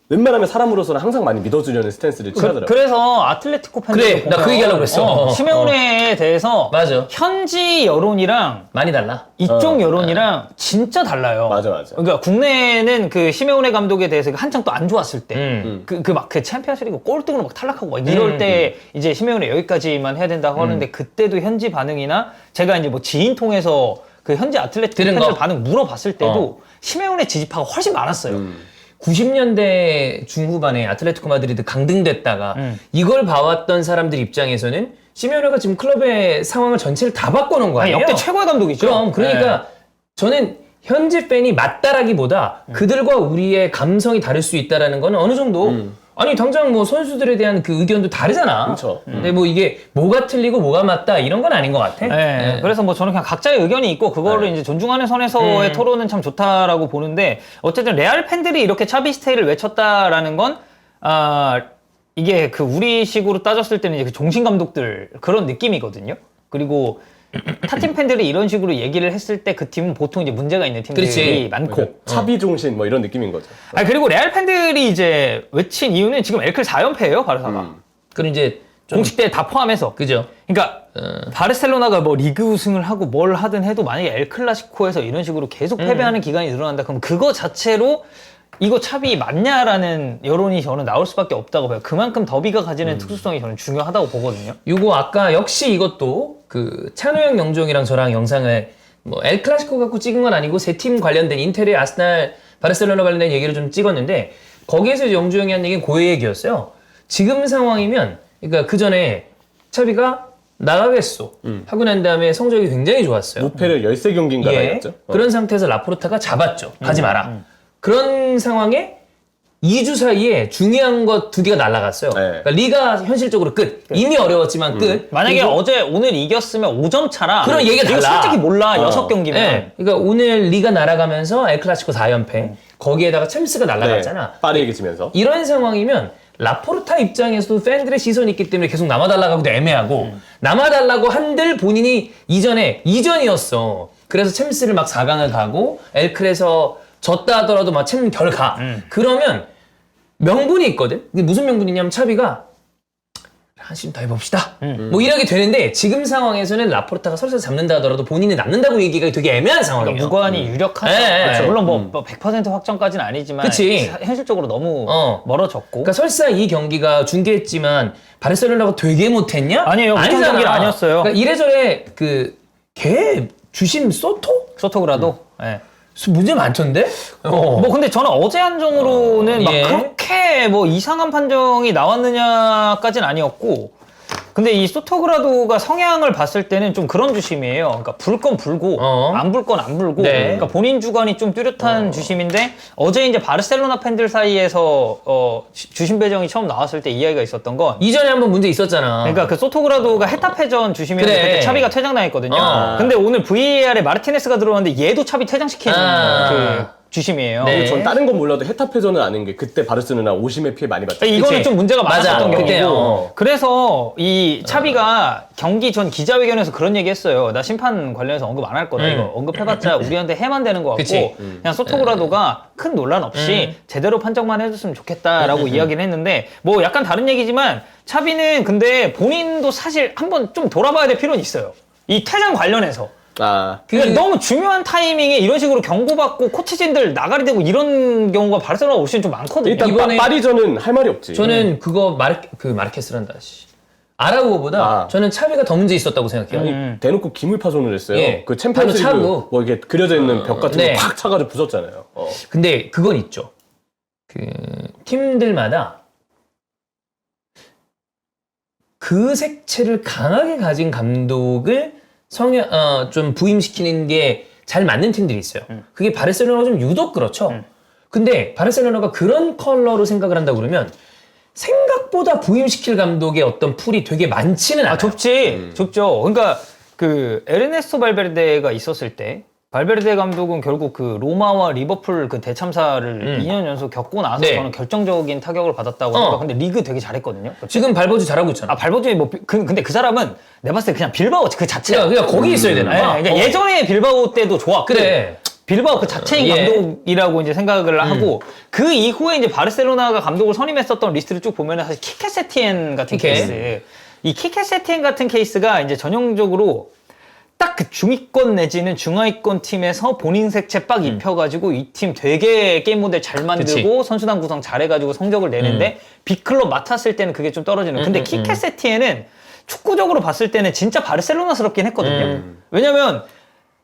웬만하면 사람으로서는 항상 많이 믿어주려는 스탠스를 취하더라고요. 그래서 아틀레티코 팬들 그래, 나 그 얘기하려고 그랬어. 시메오네에 대해서 맞아. 현지 여론이랑 많이 달라. 이쪽 여론이랑 진짜 달라요. 맞아. 그러니까 국내는 그 시메오네 감독에 대해서 한창 또 안 좋았을 때, 그 챔피언스리그 꼴등으로 막 탈락하고 막 이럴 때 이제 시메오네 여기까지만 해야 된다고 하는데 그때도 현지 반응이나 제가 이제 뭐 지인 통해서 그 현지 아틀레티코 들은 팬들 거? 반응 물어봤을 때도 시메오네 지지파가 훨씬 많았어요. 90년대 중후반에 아틀레티코 마드리드 강등됐다가 이걸 봐왔던 사람들 입장에서는 시메오네가 지금 클럽의 상황을 전체를 다 바꿔놓은 거 아니, 아니에요? 역대 최고의 감독이죠. 그러니까 저는 현지 팬이 맞다라기보다 그들과 우리의 감성이 다를 수 있다라는 거는 어느 정도 아니 당장 뭐 선수들에 대한 그 의견도 다르잖아. 그렇죠. 근데 뭐 이게 뭐가 틀리고 뭐가 맞다 이런 건 아닌 것 같아. 네. 그래서 뭐 저는 그냥 각자의 의견이 있고 그거를 이제 존중하는 선에서의 토론은 참 좋다라고 보는데 어쨌든 레알 팬들이 이렇게 차비스테이를 외쳤다라는 건 이게 그 우리식으로 따졌을 때는 이제 그 종신 감독들 그런 느낌이거든요. 그리고 타팀 팬들이 이런 식으로 얘기를 했을 때 그 팀은 보통 이제 문제가 있는 팀들이 그렇지. 많고. 그러니까 차비 종신 뭐 이런 느낌인 거죠. 그리고 레알 팬들이 이제 외친 이유는 지금 엘클 4연패예요, 바르사가. 그럼 이제 좀 공식 대회 다 포함해서. 그죠. 그러니까 바르셀로나가 뭐 리그 우승을 하고 뭘 하든 해도 만약에 엘 클라시코에서 이런 식으로 계속 패배하는 기간이 늘어난다 그럼 그거 자체로 이거 차비 맞냐라는 여론이 저는 나올 수밖에 없다고 봐요. 그만큼 더비가 가지는 특수성이 저는 중요하다고 보거든요. 요거 아까 역시 이것도 그 찬우 형 영종이랑 저랑 영상을 뭐 엘 클라시코 갖고 찍은 건 아니고 세 팀 관련된 인테리어 아스날 바르셀로나 관련된 얘기를 좀 찍었는데 거기에서 영주 형이 한 얘기는 그 얘기였어요. 지금 상황이면 그러니까 그 전에 차비가 나가겠소 하고 난 다음에 성적이 굉장히 좋았어요. 무패를 13경기인가 나였죠. 그런 상태에서 라포르타가 잡았죠. 가지 마라. 그런 상황에 2주 사이에 중요한 것 2개가 날아갔어요. 네. 그러니까 리가 현실적으로 끝. 이미 어려웠지만 끝. 만약에 그리고 오늘 이겼으면 5점 차라. 그런 얘기가 이거 달라. 솔직히 몰라. 6경기면. 네. 그러니까 오늘 리가 날아가면서 엘클라시코 4연패. 거기에다가 챔스가 날아갔잖아. 빠르게 지면서. 이런 상황이면 라포르타 입장에서도 팬들의 시선이 있기 때문에 계속 남아달라고 하기도 애매하고 남아달라고 한들 본인이 이전이었어. 그래서 챔스를 막 4강을 가고 엘클에서 졌다 하더라도 막 챔 결가. 그러면 명분이 있거든. 근데 무슨 명분이냐면 차비가 한심 더 해봅시다. 뭐 이렇게 되는데 지금 상황에서는 라포르타가 설사 잡는다 하더라도 본인이 남는다고 얘기가 되게 애매한 상황이에요. 그러니까 무관이 유력하죠. 네. 그렇죠. 물론 뭐 100% 확정까지는 아니지만 그치. 현실적으로 너무 멀어졌고. 그러니까 설사 이 경기가 중계했지만 바르셀로나가 되게 못했냐? 아니에요. 못한 아니잖아. 경기는 아니었어요. 그러니까 이래저래 걔 주심 소토그라도. 예. 문제 많던데? 뭐 근데 저는 어제 한정으로는 막 예. 그렇게 뭐 이상한 판정이 나왔느냐까지는 아니었고 근데 이 소토그라도가 성향을 봤을 때는 좀 그런 주심이에요. 그러니까 불 건 불고 안 불 건 안 불고 네. 그러니까 본인 주관이 좀 뚜렷한 주심인데 어제 이제 바르셀로나 팬들 사이에서 주심 배정이 처음 나왔을 때 이야기가 있었던 건 이전에 한번 문제 있었잖아. 그러니까 그 소토그라도가 헤타페전 주심이었는데 그래. 그때 차비가 퇴장당했거든요. 근데 오늘 VAR에 마르티네스가 들어왔는데 얘도 차비 퇴장시킨 그 주심이에요. 네. 전 다른 건 몰라도 헤타페전은 아는 게 그때 바르셀로나 오심의 피해 많이 봤죠. 이거는 그치. 좀 문제가 맞아. 많았던 그때, 경기고 그래서 이 차비가 경기 전 기자회견에서 그런 얘기 했어요. 나 심판 관련해서 언급 안 할 거다. 이거 언급해봤자 우리한테 해만 되는 것 같고 그치. 그냥 소토그라도가 큰 논란 없이 제대로 판정만 해줬으면 좋겠다라고 이야기를 했는데 뭐 약간 다른 얘기지만 차비는 근데 본인도 사실 한번 좀 돌아봐야 될 필요는 있어요. 이 퇴장 관련해서 그러니까 너무 중요한 타이밍에 이런 식으로 경고받고 코치진들 나가리 되고 이런 경우가 바르셀로나 올 시즌 좀 많거든요. 일단 이번에- 파리전은 할 말이 없지. 저는 그거 마르케스란다. 아라우오보다 저는 차비가 더 문제 있었다고 생각해요. 대놓고 기물 파손을 했어요. 예. 그 챔피언스리그 발로 차고. 뭐 이게 그려져 있는 벽 같은 네. 거 팍 차가지고 부쉈잖아요. 근데 그건 있죠. 그 팀들마다 그 색채를 강하게 가진 감독을 좀 부임시키는 게 잘 맞는 팀들이 있어요. 그게 바르셀로나가 좀 유독 그렇죠. 근데 바르셀로나가 그런 컬러로 생각을 한다고 그러면 생각보다 부임시킬 감독의 어떤 풀이 되게 많지는 않아요. 좁죠. 그러니까 그 에르네스토 발베르데가 있었을 때 발베르데 감독은 결국 그 로마와 리버풀 그 대참사를 2년 연속 겪고 나서 네. 저는 결정적인 타격을 받았다고 생각. 근데 리그 되게 잘했거든요. 지금 발버즈 잘하고 있잖아. 발버즈이 근데 그 사람은 내가 봤을 때 그냥 빌바오 그 자체야. 그냥 거기 있어야 되나 봐. 그러니까 예전에 빌바오 때도 좋았고. 그래. 빌바오 그 자체인 예. 감독이라고 이제 생각을 하고 그 이후에 이제 바르셀로나가 감독을 선임했었던 리스트를 쭉 보면은 사실 키케 세티엔 같은 케이스. 이 키케 세티엔 같은 케이스가 이제 전형적으로 딱 그 중위권 내지는 중하위권 팀에서 본인 색채 빡 입혀가지고 이 팀 되게 게임 모델 잘 만들고 선수단 구성 잘해가지고 성적을 내는데 빅클럽 맡았을 때는 그게 좀 떨어지는. 근데 키케 세티엔은 축구적으로 봤을 때는 진짜 바르셀로나스럽긴 했거든요. 왜냐면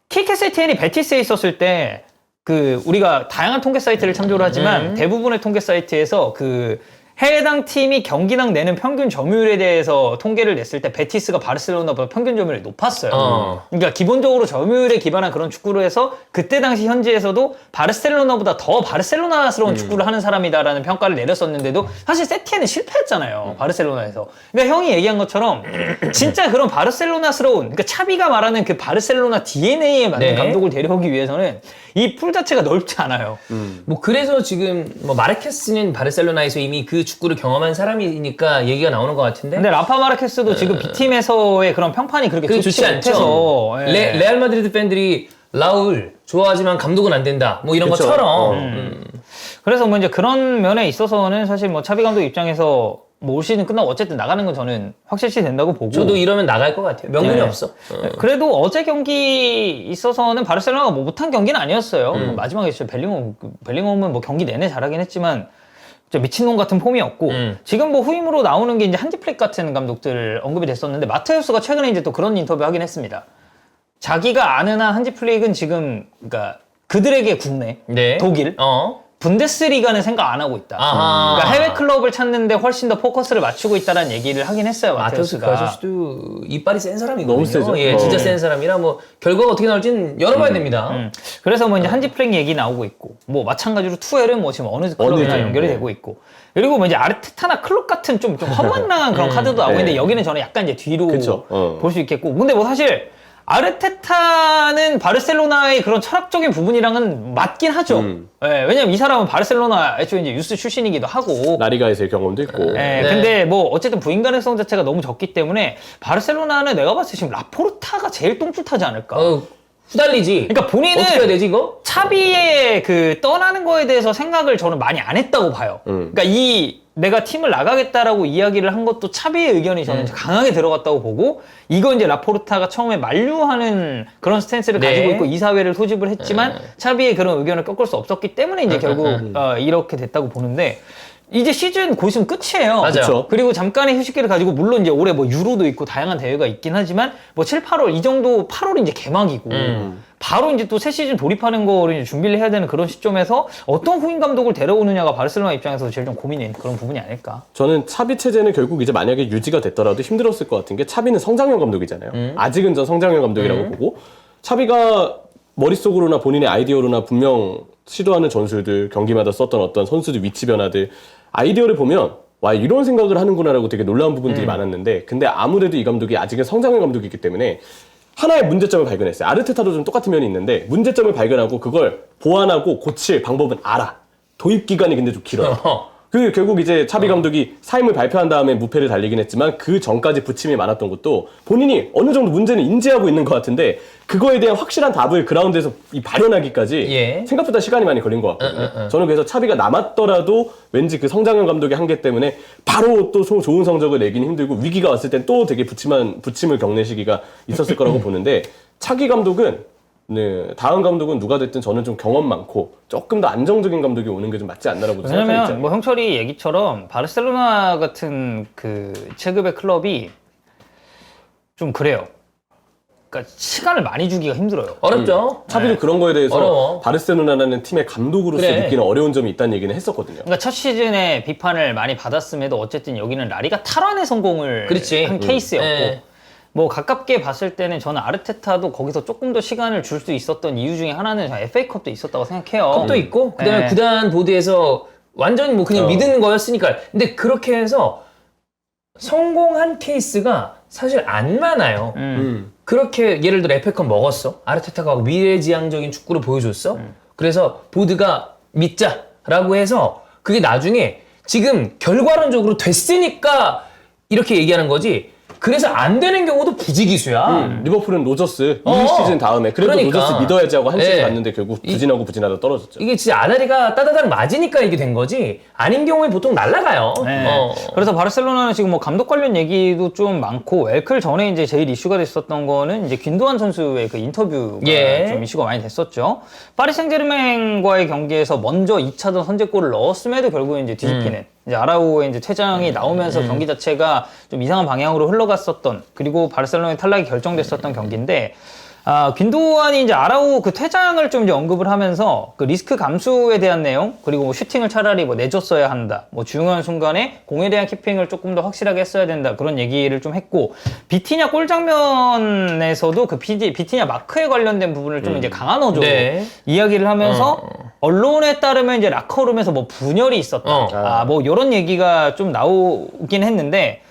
키케 세티엔이 베티스에 있었을 때 그 우리가 다양한 통계 사이트를 참조를 하지만 대부분의 통계 사이트에서 그 해당 팀이 경기당 내는 평균 점유율에 대해서 통계를 냈을 때 베티스가 바르셀로나보다 평균 점유율이 높았어요. 그러니까 기본적으로 점유율에 기반한 그런 축구를 해서 그때 당시 현지에서도 바르셀로나보다 더 바르셀로나스러운 축구를 하는 사람이다라는 평가를 내렸었는데도 사실 세티엔은 실패했잖아요. 바르셀로나에서. 그러니까 형이 얘기한 것처럼 진짜 그런 바르셀로나스러운, 그러니까 차비가 말하는 그 바르셀로나 DNA에 맞는 감독을 데려오기 위해서는 이 풀 자체가 넓지 않아요. 뭐 그래서 지금 뭐 마르케스는 바르셀로나에서 이미 그 축구를 경험한 사람이니까 얘기가 나오는 것 같은데. 근데 라파 마르케스도 지금 B팀에서의 그런 평판이 그렇게 그게 좋지 좋지 않죠. 않대서 예. 레알 마드리드 팬들이 라울 좋아하지만 감독은 안 된다. 뭐 이런 그쵸. 것처럼. 그래서 뭐 이제 그런 면에 있어서는 사실 뭐 차비 감독 입장에서 뭐 올 시즌 끝나고 어쨌든 나가는 건 저는 확실시 된다고 보고. 저도 이러면 나갈 것 같아요. 명분이 네. 없어. 그래도 어제 경기 있어서는 바르셀로나가 뭐 못한 경기는 아니었어요. 마지막에 진짜 벨링엄은 뭐 경기 내내 잘하긴 했지만 진짜 미친놈 같은 폼이었고 지금 뭐 후임으로 나오는 게 이제 한지 플릭 같은 감독들 언급이 됐었는데 마테우스가 최근에 이제 또 그런 인터뷰 하긴 했습니다. 자기가 아는 한 한지 플릭은 지금 그러니까 그들에게 국내 네. 독일 분데스리가는 생각 안 하고 있다. 아하. 그러니까 해외 클럽을 찾는데 훨씬 더 포커스를 맞추고 있다는 얘기를 하긴 했어요. 마테우스 마테우스가. 그 아저씨도 이빨이 센 사람이거든요. 너무 세죠. 예, 진짜 센 사람이라 뭐 결과가 어떻게 나올지는 열어봐야 됩니다. 그래서 뭐 이제 한지 플랭 얘기 나오고 있고 뭐 마찬가지로 투엘은 뭐 지금 어느 클럽이나 팀, 연결이 네. 되고 있고 그리고 뭐 이제 아르테타나 클럽 같은 좀 험망랑한 그런 카드도 나오고 네. 있는데 여기는 저는 약간 이제 뒤로 그쵸. 볼 수 있겠고 근데 뭐 사실 아르테타는 바르셀로나의 그런 철학적인 부분이랑은 맞긴 하죠. 예, 왜냐면 이 사람은 바르셀로나 애초에 이제 유스 출신이기도 하고 라리가에서의 경험도 있고. 예, 근데 뭐 어쨌든 부인 가능성 자체가 너무 적기 때문에 바르셀로나는 내가 봤을 때 지금 라포르타가 제일 똥줄 타지 않을까. 후달리지. 그러니까 본인은 어떻게 해야 되지 이거? 차비의 그 떠나는 거에 대해서 생각을 저는 많이 안 했다고 봐요. 그러니까 이 내가 팀을 나가겠다라고 이야기를 한 것도 차비의 의견이 저는 강하게 들어갔다고 보고 이거 이제 라포르타가 처음에 만류하는 그런 스탠스를 네. 가지고 있고 이사회를 소집을 했지만 차비의 그런 의견을 꺾을 수 없었기 때문에 이제 결국 이렇게 됐다고 보는데 이제 시즌 곧 있으면 끝이에요. 맞아요. 그쵸. 그리고 잠깐의 휴식기를 가지고 물론 이제 올해 뭐 유로도 있고 다양한 대회가 있긴 하지만 뭐 7, 8월 이 정도 8월이 이제 개막이고 바로 이제 또 새 시즌 돌입하는 거를 이제 준비를 해야 되는 그런 시점에서 어떤 후임 감독을 데려오느냐가 바르셀로나 입장에서 제일 좀 고민인 그런 부분이 아닐까. 저는 차비 체제는 결국 이제 만약에 유지가 됐더라도 힘들었을 것 같은 게 차비는 성장형 감독이잖아요. 아직은 전 성장형 감독이라고 보고 차비가 머릿속으로나 본인의 아이디어로나 분명 시도하는 전술들 경기마다 썼던 어떤 선수들 위치 변화들 아이디어를 보면 와 이런 생각을 하는구나라고 되게 놀라운 부분들이 많았는데 근데 아무래도 이 감독이 아직은 성장형 감독이기 때문에 하나의 문제점을 발견했어요. 아르테타도 좀 똑같은 면이 있는데 문제점을 발견하고 그걸 보완하고 고칠 방법은 알아. 도입 기간이 근데 좀 길어요. 그 결국 이제 차비 감독이 사임을 발표한 다음에 무패를 달리긴 했지만 그 전까지 부침이 많았던 것도 본인이 어느 정도 문제는 인지하고 있는 것 같은데 그거에 대한 확실한 답을 그라운드에서 이 발현하기까지 예. 생각보다 시간이 많이 걸린 것 같거든요. 저는 그래서 차비가 남았더라도 왠지 그 성장형 감독의 한계 때문에 바로 또 좋은 성적을 내기는 힘들고 위기가 왔을 땐 또 되게 부침을 겪는 시기가 있었을 거라고 보는데 차기 감독은 네, 다음 감독은 누가 됐든 저는 좀 경험 많고 조금 더 안정적인 감독이 오는 게 좀 맞지 않나라고 생각하는 왜냐면 입장이에요. 뭐 형철이 얘기처럼 바르셀로나 같은 그 체급의 클럽이 좀 그래요. 그러니까 시간을 많이 주기가 힘들어요. 어렵죠. 차비도 그런 거에 대해서 어려워. 바르셀로나라는 팀의 감독으로서 그래. 느끼는 어려운 점이 있다는 얘기는 했었거든요. 그러니까 첫 시즌에 비판을 많이 받았음에도 어쨌든 여기는 라리가 탈환의 성공을 그렇지. 한 케이스였고 네. 뭐 가깝게 봤을 때는 저는 아르테타도 거기서 조금 더 시간을 줄 수 있었던 이유 중에 하나는 FA컵도 있었다고 생각해요. 컵도 있고 그다음에 네. 구단 보드에서 완전히 뭐 그냥 믿는 거였으니까. 근데 그렇게 해서 성공한 케이스가 사실 안 많아요. 그렇게 예를 들어 FA컵 먹었어. 아르테타가 미래지향적인 축구를 보여줬어. 그래서 보드가 믿자라고 해서 그게 나중에 지금 결과론적으로 됐으니까 이렇게 얘기하는 거지. 그래서 안 되는 경우도 부지기수야. 리버풀은 로저스 어. 이 시즌 다음에 그래도 그러니까. 로저스 믿어야지 하고 한 시즌 네. 갔는데 결국 부진하고 부진하다 떨어졌죠. 이게 진짜 아다리가 따다닥 맞으니까 이게 된 거지. 아닌 경우에 보통 날아가요. 네. 어. 그래서 바르셀로나는 지금 뭐 감독 관련 얘기도 좀 많고 엘클 전에 이제 제일 이슈가 됐었던 거는 이제 균도안 선수의 그 인터뷰가 예. 좀 이슈가 많이 됐었죠. 파리 생제르맹과의 경기에서 먼저 2차전 선제골을 넣었음에도 결국에 이제 뒤집히는 이제 아라우의 이제 퇴장이 나오면서 경기 자체가 좀 이상한 방향으로 흘러갔었던 그리고 바르셀로나의 탈락이 결정됐었던 경기인데 균도안이 이제 아라우 그 퇴장을 좀 이제 언급을 하면서 그 리스크 감수에 대한 내용 그리고 뭐 슈팅을 차라리 뭐 내줬어야 한다 뭐 중요한 순간에 공에 대한 키핑을 조금 더 확실하게 했어야 된다 그런 얘기를 좀 했고 비티냐 골 장면에서도 그 비티냐 마크에 관련된 부분을 좀 이제 강한 어조로 네. 이야기를 하면서 언론에 따르면 이제 라커룸에서 뭐 분열이 있었다 뭐 이런 얘기가 좀 나오긴 했는데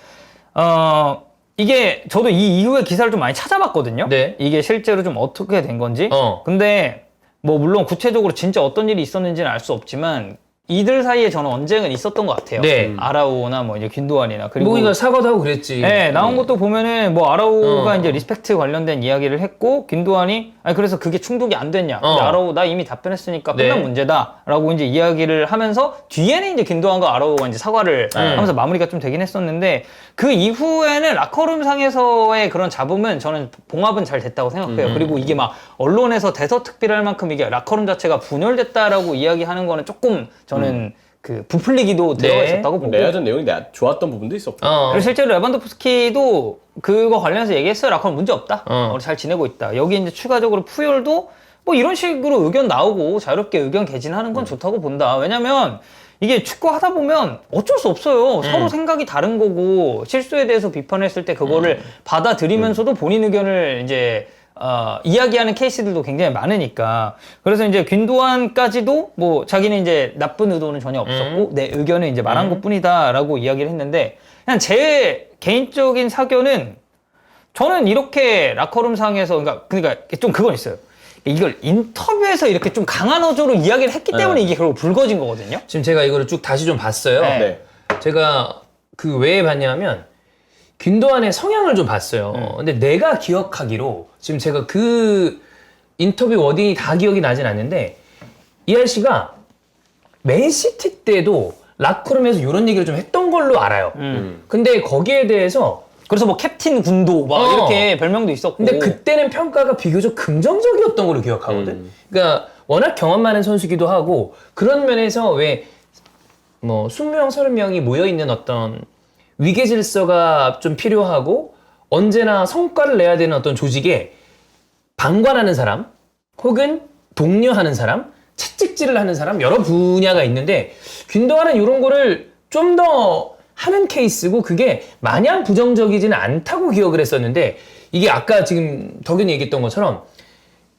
이게 저도 이 이후에 기사를 좀 많이 찾아봤거든요. 네. 이게 실제로 좀 어떻게 된 건지. 어. 근데 뭐 물론 구체적으로 진짜 어떤 일이 있었는지는 알 수 없지만 이들 사이에 저는 언쟁은 있었던 것 같아요. 네. 아라우나 뭐 이제 균도안이나 그리고 뭐 이거 사과도 하고 그랬지. 네, 나온 것도 보면은 뭐 아라우가 이제 리스펙트 관련된 이야기를 했고 균도안이 아니 그래서 그게 충족이 안 됐냐. 근데 아라우 나 이미 답변했으니까 끝난 네. 문제다라고 이제 이야기를 하면서 뒤에는 이제 균도안과 아라우가 이제 사과를 하면서 마무리가 좀 되긴 했었는데 그 이후에는 라커룸 상에서의 그런 잡음은 저는 봉합은 잘 됐다고 생각해요. 그리고 이게 막 언론에서 대서특필할 만큼 이게 라커룸 자체가 분열됐다라고 이야기하는 거는 조금 저는 그 부풀리기도 들어가 네. 있었다고 보고 레아전 내용이 좋았던 부분도 있었고. 그리고 실제로 레반도프스키도 그거 관련해서 얘기했어요. 라커는 문제 없다. 우리 잘 지내고 있다. 여기 이제 추가적으로 푸열도 뭐 이런 식으로 의견 나오고 자유롭게 의견 개진하는 건 좋다고 본다. 왜냐면 이게 축구 하다 보면 어쩔 수 없어요. 서로 생각이 다른 거고 실수에 대해서 비판했을 때 그거를 받아들이면서도 본인 의견을 이제 이야기하는 케이스들도 굉장히 많으니까. 그래서 이제 균도안까지도 뭐 자기는 이제 나쁜 의도는 전혀 없었고 내 의견을 이제 말한 것 뿐이다라고 이야기를 했는데 그냥 제 개인적인 사견은 저는 이렇게 라커룸 상에서 그러니까 좀 그건 있어요. 이걸 인터뷰에서 이렇게 좀 강한 어조로 이야기를 했기 때문에 이게 결국 불거진 거거든요. 지금 제가 이거를 쭉 다시 좀 봤어요. 네. 네. 제가 그 왜 봤냐면 균도안의 성향을 좀 봤어요. 근데 내가 기억하기로 지금 제가 그 인터뷰 워딩이 다 기억이 나진 않는데 이 아저씨가 맨시티 때도 라커룸에서 이런 얘기를 좀 했던 걸로 알아요. 근데 거기에 대해서 그래서 뭐 캡틴 군도 막 이렇게 별명도 있었고. 근데 그때는 평가가 비교적 긍정적이었던 걸로 기억하거든. 그러니까 워낙 경험 많은 선수기도 하고 그런 면에서 왜 뭐 20명, 30명이 모여있는 어떤 위계 질서가 좀 필요하고 언제나 성과를 내야 되는 어떤 조직에 방관하는 사람 혹은 독려하는 사람, 채찍질을 하는 사람 여러 분야가 있는데 균도안은 이런 거를 좀 더 하는 케이스고 그게 마냥 부정적이지는 않다고 기억을 했었는데 이게 아까 지금 덕현이 얘기했던 것처럼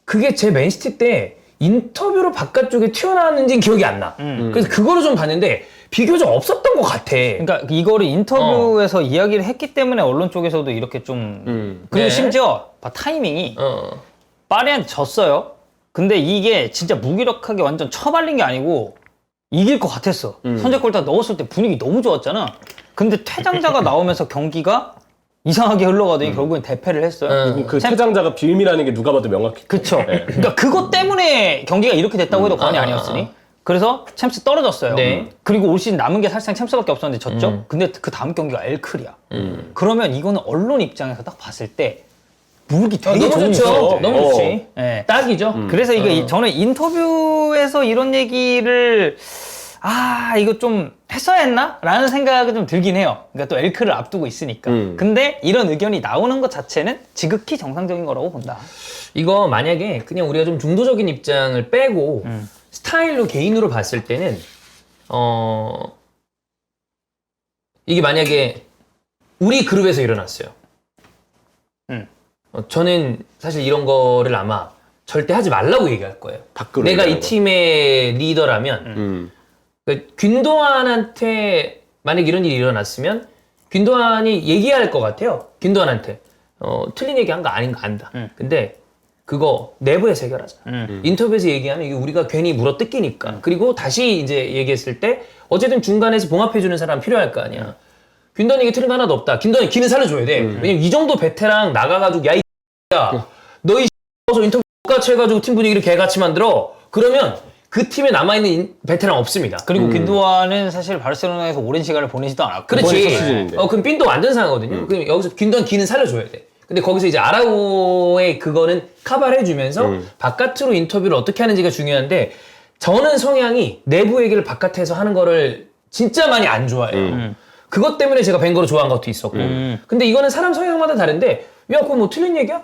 그게 제 맨시티 때 인터뷰로 바깥쪽에 튀어나왔는지는 기억이 안 나. 그래서 그거를 좀 봤는데 비교적 없었던 것 같아. 그러니까 이거를 인터뷰에서 이야기를 했기 때문에 언론 쪽에서도 이렇게 좀 그리고 네. 심지어 타이밍이 파리한테 졌어요. 근데 이게 진짜 무기력하게 완전 처발린 게 아니고 이길 것 같았어. 선제골 딱 넣었을 때 분위기 너무 좋았잖아. 근데 퇴장자가 나오면서 경기가 이상하게 흘러가더니 결국엔 대패를 했어요. 그 퇴장자가 빌미라는 게 누가 봐도 명확해. 그쵸. 그러니까 그것 때문에 경기가 이렇게 됐다고 해도 과언이 아니었으니. 그래서 챔스 떨어졌어요. 네. 그리고 올 시즌 남은 게 사실상 챔스밖에 없었는데 졌죠. 근데 그 다음 경기가 엘클이야. 그러면 이거는 언론 입장에서 딱 봤을 때 물기 되게 너무 좋은 좋죠. 인터뷰. 너무 좋지. 예. 딱이죠. 그래서 이거 저는 인터뷰에서 이런 얘기를 이거 좀 했어야 했나? 라는 생각은 좀 들긴 해요. 그러니까 또 엘크를 앞두고 있으니까. 근데 이런 의견이 나오는 것 자체는 지극히 정상적인 거라고 본다. 이거 만약에 그냥 우리가 좀 중도적인 입장을 빼고 스타일로 개인으로 봤을 때는 이게 만약에 우리 그룹에서 일어났어요. 저는 사실 이런 거를 아마 절대 하지 말라고 얘기할 거예요. 밖으로 내가 이 얘기하는 거. 팀의 리더라면 그러니까 균도안한테 만약 이런 일이 일어났으면 균도안이 얘기할 것 같아요. 균도안한테 틀린 얘기한 거 아닌 거 안다. 근데 그거 내부에서 해결하자. 인터뷰에서 얘기하면 이게 우리가 괜히 물어뜯기니까. 그리고 다시 이제 얘기했을 때 어쨌든 중간에서 봉합해주는 사람 필요할 거 아니야. 균도안 얘기 틀린 거 하나도 없다. 균도안이 기는 살려줘야 돼. 왜냐면 이 정도 베테랑 나가가지고 야, 너희 서 인터뷰 똑같이 해가지고 팀 분위기를 개같이 만들어. 그러면 그 팀에 남아있는 베테랑 없습니다. 그리고 균도안은 사실 바르셀로나에서 오랜 시간을 보내지도 않았고. 이번이 첫 그렇지. 시즌인데. 그럼 삔도 완전 상하거든요. 그럼 여기서 균도안 기는 살려줘야 돼. 근데 거기서 이제 아라우의 그거는 카바를 해주면서 바깥으로 인터뷰를 어떻게 하는지가 중요한데 저는 성향이 내부 얘기를 바깥에서 하는 거를 진짜 많이 안 좋아해요. 그것 때문에 제가 벵거를 좋아한 것도 있었고. 근데 이거는 사람 성향마다 다른데 야, 그거 뭐 틀린 얘기야?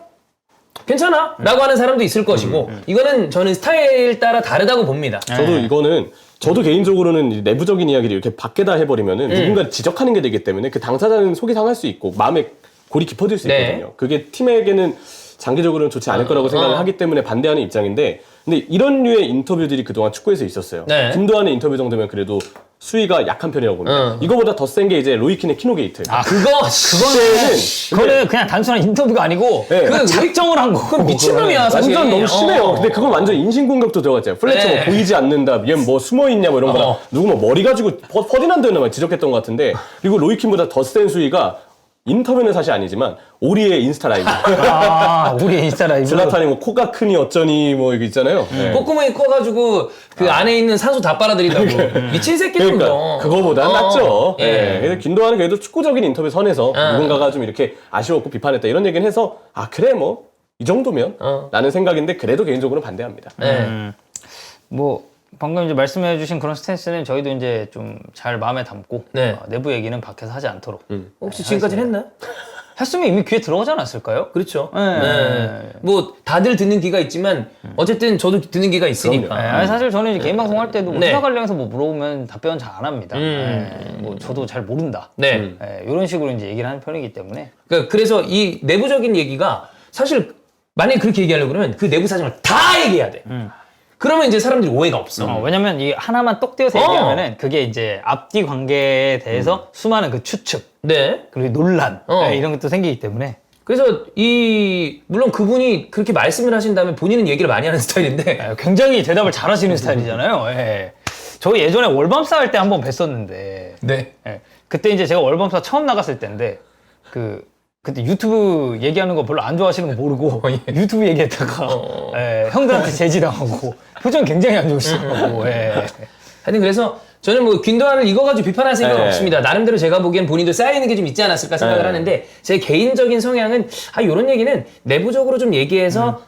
괜찮아 라고 하는 사람도 있을 것이고 이거는 저는 스타일 따라 다르다고 봅니다. 저도 이거는 저도 개인적으로는 이 내부적인 이야기를 이렇게 밖에다 해버리면은 누군가 지적하는 게 되기 때문에 그 당사자는 속이 상할 수 있고 마음에 골이 깊어질 수 네. 있거든요. 그게 팀에게는 장기적으로는 좋지 않을 거라고 생각을 하기 때문에 반대하는 입장인데 근데 이런 류의 인터뷰들이 그동안 축구에서 있었어요. 네. 균도안의 인터뷰 정도면 그래도 수위가 약한 편이라고 봅니다. 이거보다 더 센 게 이제 로이킨의 키노게이트. 그거는 그냥 단순한 인터뷰가 아니고 네. 그냥 작정을 한 거고. 미친놈이야 사실. 완전 너무 심해요. 근데 그건 완전 인신공격도 들어갔잖아요. 플래처 네. 뭐 보이지 않는다, 얘 뭐 숨어 있냐 뭐 이런 거나 누구 뭐 머리 가지고 퍼디난드만 지적했던 것 같은데 그리고 로이킨보다 더 센 수위가 인터뷰는 사실 아니지만 오리의 인스타 라이브. 우리 인스타 라이브. 슬라탄이 뭐 코가 크니 어쩌니 뭐 이거 있잖아요. 네. 콧구멍이 커가지고 그 안에 있는 산소 다 빨아들인다고. 미친 새끼는 그러니까 그거보다 낫죠. 예. 예. 근데 김도환은 그래도 축구적인 인터뷰 선에서 누군가가 좀 이렇게 아쉬웠고 비판했다 이런 얘기는 해서 그래 뭐 이 정도면 라는 생각인데 그래도 개인적으로 반대합니다. 네. 뭐 방금 이제 말씀해주신 그런 스탠스는 저희도 이제 좀 잘 마음에 담고 네. 내부 얘기는 밖에서 하지 않도록 혹시 지금까지는 했나요? 했으면 이미 귀에 들어가지 않았을까요? 그렇죠. 네. 네. 뭐 다들 듣는 귀가 있지만 어쨌든 저도 듣는 귀가 있으니까. 네, 아니, 사실 저는 이제 개인 방송 할 때도 뭐 네. 투자 관련해서 뭐 물어보면 답변 잘 안 합니다. 뭐 저도 잘 모른다. 네. 이런 식으로 이제 얘기를 하는 편이기 때문에. 그래서 이 내부적인 얘기가 사실 만약에 그렇게 얘기하려고 그러면 그 내부 사정을 다 얘기해야 돼. 그러면 이제 사람들이 오해가 없어. 왜냐면 이 하나만 똑 떼어서 얘기하면은 그게 이제 앞뒤 관계에 대해서 수많은 그 추측 네. 그리고 논란 이런 것도 생기기 때문에. 그래서 물론 그분이 그렇게 말씀을 하신 다음에 본인은 얘기를 많이 하는 스타일인데 굉장히 대답을 잘 하시는 스타일이잖아요. 예. 저 예전에 월밤사 할 때 한번 뵀었는데. 네. 예. 그때 이제 제가 월밤사 처음 나갔을 때인데 그때 유튜브 얘기하는 거 별로 안 좋아하시는 거 모르고 유튜브 얘기했다가 형들한테 제지당하고 표정 굉장히 안 좋으시더라고. 하여튼 그래서 저는 뭐 균도안을 이거 가지고 비판할 생각은 네. 없습니다. 나름대로 제가 보기엔 본인도 쌓여있는 게 좀 있지 않았을까 생각을 네. 하는데 제 개인적인 성향은 요런 얘기는 내부적으로 좀 얘기해서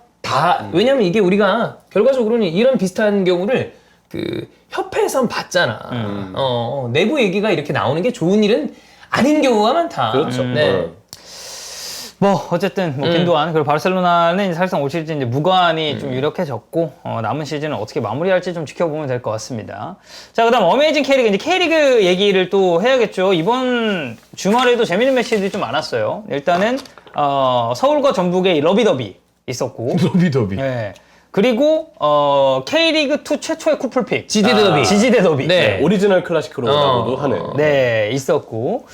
왜냐면 이게 우리가 결과적으로는 이런 비슷한 경우를 그 협회에선 봤잖아. 내부 얘기가 이렇게 나오는 게 좋은 일은 아닌 경우가 많다. 그렇죠. 네. 뭐 어쨌든 뭐 균도안 그리고 바르셀로나는 사실상 올 시즌 이제 무관이 좀 유력해졌고 남은 시즌은 어떻게 마무리할지 좀 지켜보면 될 것 같습니다. 자, 그다음 어메이징 K리그 이제 K리그 얘기를 또 해야겠죠. 이번 주말에도 재밌는 매치들이 좀 많았어요. 일단은 서울과 전북의 러비더비 있었고, 더비. 예. 그리고 K리그 2 최초의 쿠플픽 지지대 더비. 지지대 더비 네. 오리지널 클래시크로라고도 하는. 네, 있었고.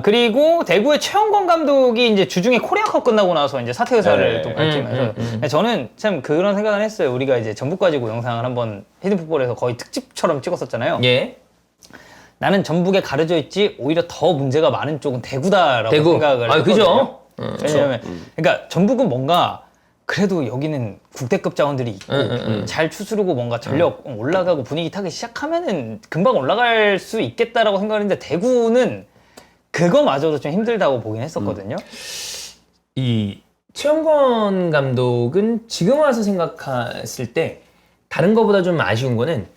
그리고 대구의 최영건 감독이 이제 주중에 코리아컵 끝나고 나서 이제 사퇴 의사를 네. 또 밝히면서 저는 참 그런 생각을 했어요. 우리가 이제 전북 가지고 영상을 한번 히든풋볼에서 거의 특집처럼 찍었었잖아요. 예. 나는 전북에 가려져 있지 오히려 더 문제가 많은 쪽은 대구다라고 대구. 생각을 했거든요. 그죠? 왜냐면 그러니까 전북은 뭔가 그래도 여기는 국대급 자원들이 있고 잘 추스르고 뭔가 전력 올라가고 분위기 타기 시작하면은 금방 올라갈 수 있겠다라고 생각했는데 대구는 그거마저도 좀 힘들다고 보긴 했었거든요. 이 최영권 감독은 지금 와서 생각했을 때 다른 거보다 좀 아쉬운 거는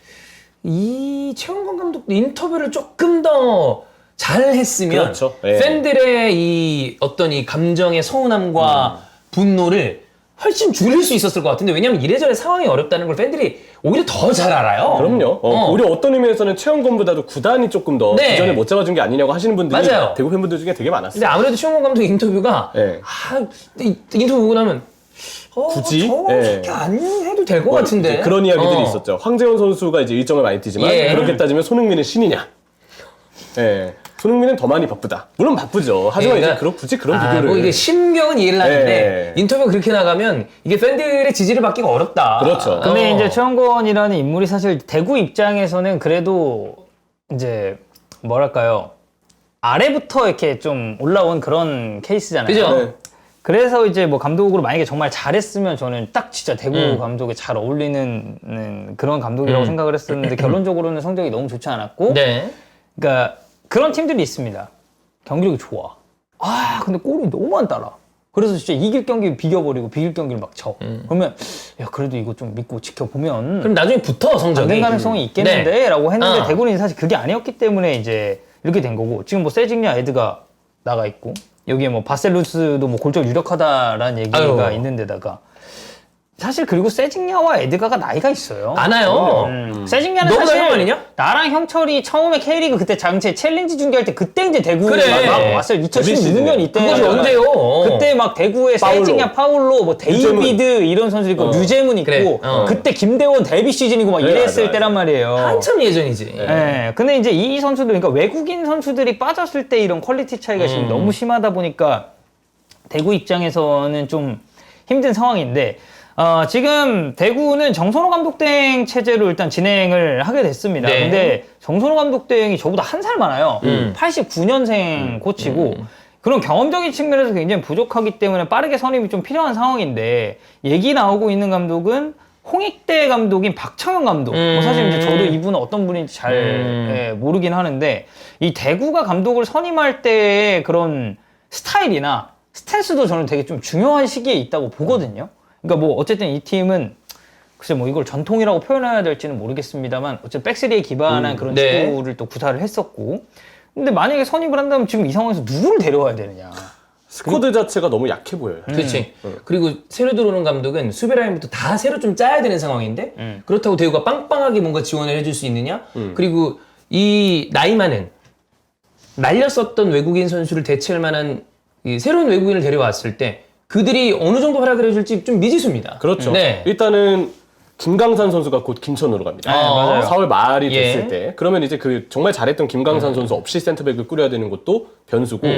이 최영권 감독 인터뷰를 조금 더 잘했으면 그렇죠. 예. 팬들의 이 어떤 이 감정의 서운함과 분노를 훨씬 줄일 수 있었을 것 같은데 왜냐면 이래저래 상황이 어렵다는 걸 팬들이 오히려 더 잘 알아요. 그럼요. 오히려 어떤 의미에서는 최영권보다도 구단이 조금 더 네. 기존에 못 잡아준 게 아니냐고 하시는 분들이 맞아요. 대구 팬분들 중에 되게 근데 많았어요. 아무래도 최영권 감독 인터뷰가 예. 인터뷰 보고 나면 굳이? 저렇게 안 해도 될 것 같은데 이제 그런 이야기들이 있었죠. 황재원 선수가 이제 일정을 많이 뛰지만 예. 그렇게 따지면 손흥민은 신이냐? 예. 손흥민은 더 많이 바쁘다. 물론 바쁘죠. 하지만 그러니까, 이제 굳이 그런 비교를 뭐 이게 심경은 이해를 하는데 예. 인터뷰가 그렇게 나가면 이게 팬들의 지지를 받기가 어렵다. 그렇죠. 근데 이제 최영권이라는 인물이 사실 대구 입장에서는 그래도 이제 뭐랄까요 아래부터 이렇게 좀 올라온 그런 케이스잖아요. 그죠? 네. 그래서 이제 뭐 감독으로 만약에 정말 잘했으면 저는 딱 진짜 대구 감독에 잘 어울리는 그런 감독이라고 생각을 했었는데 결론적으로는 성적이 너무 좋지 않았고 네. 그러니까 그런 팀들이 있습니다. 경기력이 좋아. 근데 골이 너무 안 따라. 그래서 진짜 이길 경기 비겨버리고 비길 경기를 막 쳐. 그러면 야 그래도 이거 좀 믿고 지켜보면 그럼 나중에 붙어 성적이. 안된 가능성이 있겠는데 네. 라고 했는데 어. 대구는 사실 그게 아니었기 때문에 이제 이렇게 된 거고 지금 뭐 세징야 에드가 나가 있고 여기에 뭐 바셀루스도 뭐 골절 유력하다라는 얘기가 아유. 있는 데다가 사실 그리고 세징야와 에드가가 나이가 있어요. 많아요. 세징야는 너보다 사실 형 아니냐? 나랑 형철이 처음에 K리그 그때 당시에 챌린지 중계할 때 그때 이제 대구에 그래. 막 왔어요. 2016년 이때. 그것이 언제요? 그때 막 대구에 파울로. 세징야, 파울로, 뭐 데이비드 이런 선수 있고 류재문 있고 그래. 그때 김대원 데뷔 시즌이고 막 이랬을 맞아. 때란 말이에요. 한참 예전이지. 예. 근데 이제 이 선수들, 그러니까 외국인 선수들이 빠졌을 때 이런 퀄리티 차이가 지금 너무 심하다 보니까 대구 입장에서는 좀 힘든 상황인데, 지금 대구는 정선호 감독 대행 체제로 일단 진행을 하게 됐습니다. 네. 근데 정선호 감독 대행이 저보다 한 살 많아요. 89년생 코치고, 그런 경험적인 측면에서 굉장히 부족하기 때문에 빠르게 선임이 좀 필요한 상황인데, 얘기 나오고 있는 감독은 홍익대 감독인 박창현 감독. 뭐 사실 이제 저도 이분은 어떤 분인지 잘 모르긴 하는데, 이 대구가 감독을 선임할 때의 그런 스타일이나 스탠스도 저는 되게 좀 중요한 시기에 있다고 보거든요. 그러니까 뭐 어쨌든 이 팀은 글쎄 뭐 이걸 전통이라고 표현해야 될지는 모르겠습니다만 어쨌든 백스리에 기반한 그런 네. 축구를 또 구사를 했었고 근데 만약에 선임을 한다면 지금 이 상황에서 누구를 데려와야 되느냐. 스쿼드 자체가 너무 약해 보여요. 그렇지. 그리고 새로 들어오는 감독은 수비 라인부터 다 새로 좀 짜야 되는 상황인데 그렇다고 대우가 빵빵하게 뭔가 지원을 해줄 수 있느냐? 그리고 이 나이 많은 날렸었던 외국인 선수를 대체할 만한 이 새로운 외국인을 데려왔을 때 그들이 어느 정도 활약을 해줄지 좀 미지수입니다. 그렇죠. 네. 일단은 김강산 선수가 곧 김천으로 갑니다. 맞아요. 4월 말이 됐을 예. 때 그러면 이제 그 정말 잘했던 김강산 선수 없이 센터백을 꾸려야 되는 것도 변수고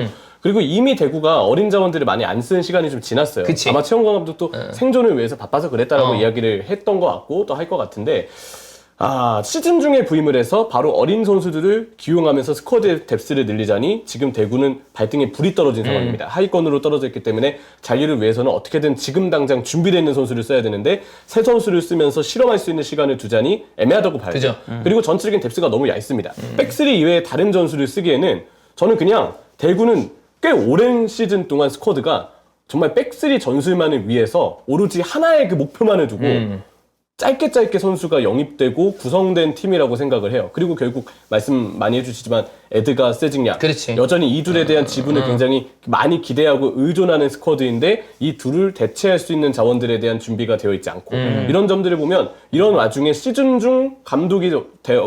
그리고 이미 대구가 어린 자원들을 많이 안 쓴 시간이 좀 지났어요. 그치. 아마 최영광 감독도 생존을 위해서 바빠서 그랬다라고 이야기를 했던 것 같고 또 할 것 같은데 시즌 중에 부임을 해서 바로 어린 선수들을 기용하면서 스쿼드 뎁스를 늘리자니 지금 대구는 발등에 불이 떨어진 상황입니다. 하위권으로 떨어져 있기 때문에 잔류를 위해서는 어떻게든 지금 당장 준비되어 있는 선수를 써야 되는데 새 선수를 쓰면서 실험할 수 있는 시간을 두자니 애매하다고 봐요. 그죠. 그리고 전체적인 뎁스가 너무 얇습니다. 백스리 이외에 다른 전술을 쓰기에는 저는 그냥 대구는 꽤 오랜 시즌 동안 스쿼드가 정말 백스리 전술만을 위해서 오로지 하나의 그 목표만을 두고 짧게 선수가 영입되고 구성된 팀이라고 생각을 해요. 그리고 결국 말씀 많이 해주시지만 에드가 세징야 그렇지. 여전히 이 둘에 대한 지분을 굉장히 많이 기대하고 의존하는 스쿼드인데 이 둘을 대체할 수 있는 자원들에 대한 준비가 되어 있지 않고 이런 점들을 보면 이런 와중에 시즌 중 감독이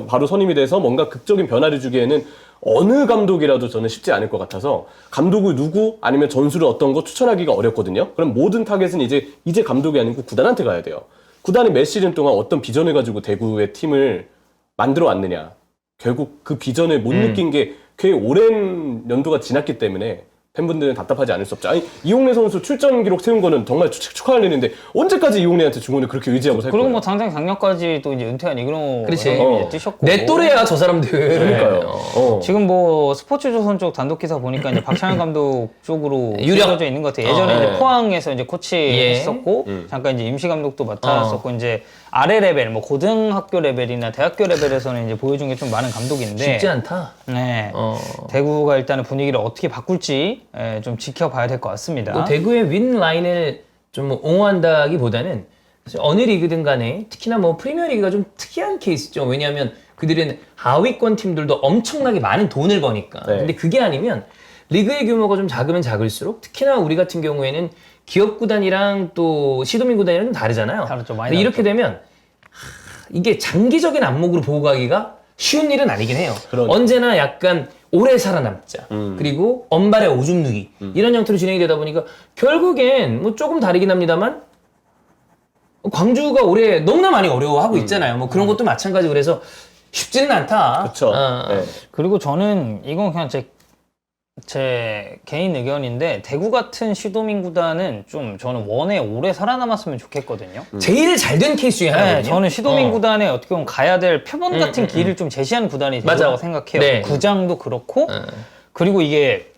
바로 선임이 돼서 뭔가 극적인 변화를 주기에는 어느 감독이라도 저는 쉽지 않을 것 같아서 감독을 누구 아니면 전술을 어떤 거 추천하기가 어렵거든요. 그럼 모든 타겟은 이제 감독이 아니고 구단한테 가야 돼요. 구단이 몇 시즌 동안 어떤 비전을 가지고 대구의 팀을 만들어 왔느냐. 결국 그 비전을 못 느낀 게 꽤 오랜 연도가 지났기 때문에 팬분들은 답답하지 않을 수 없죠. 아니 이용래 선수 출전 기록 세운 거는 정말 축하할 일인데 언제까지 이용래한테 주문을 그렇게 의지하고 살 그리고 거예요? 뭐 당장 작년까지 또 이제 은퇴한 이그노 그렇지. 형님이 이제 뛰셨고 내 또래야 저 사람들. 그러니까요. 지금 뭐 스포츠조선 쪽 단독 기사 보니까 이제 박찬현 감독 쪽으로 유력. 휘어져 있는 것 같아요. 예전에 네. 이제 포항에서 이제 코치 예. 했었고 잠깐 이제 임시 감독도 맡았었고 이제 아래 레벨, 뭐 고등학교 레벨이나 대학교 레벨에서는 이제 보여준 게 좀 많은 감독인데 쉽지 않다. 네. 대구가 일단은 분위기를 어떻게 바꿀지 좀 지켜봐야 될 것 같습니다. 뭐 대구의 윈 라인을 좀 옹호한다기보다는 사실 어느 리그든 간에 특히나 뭐 프리미어리그가 좀 특이한 케이스죠. 왜냐하면 그들은 하위권 팀들도 엄청나게 많은 돈을 버니까. 네. 근데 그게 아니면 리그의 규모가 좀 작으면 작을수록 특히나 우리 같은 경우에는 기업 구단이랑 또 시도민 구단이랑 좀 다르잖아요. 다르죠. 많이 근데 이렇게 되면 이게 장기적인 안목으로 보고 가기가 쉬운 일은 아니긴 해요. 그러네. 언제나 약간 오래 살아남자. 그리고 언발의 오줌 누기. 이런 형태로 진행이 되다 보니까 결국엔 뭐 조금 다르긴 합니다만 광주가 올해 너무나 많이 어려워하고 있잖아요. 뭐 그런 것도 마찬가지고 그래서 쉽지는 않다. 그렇죠. 네. 그리고 저는 이건 그냥 제 개인 의견인데 대구 같은 시도민 구단은 좀 저는 원에 오래 살아남았으면 좋겠거든요. 제일 잘 된 케이스 중에 하나거든요. 네, 저는 시도민 구단에 어떻게 보면 가야 될 표본 같은 길을 좀 제시하는 구단이 대구라고 맞아. 생각해요. 네. 구장도 그렇고 그리고 이게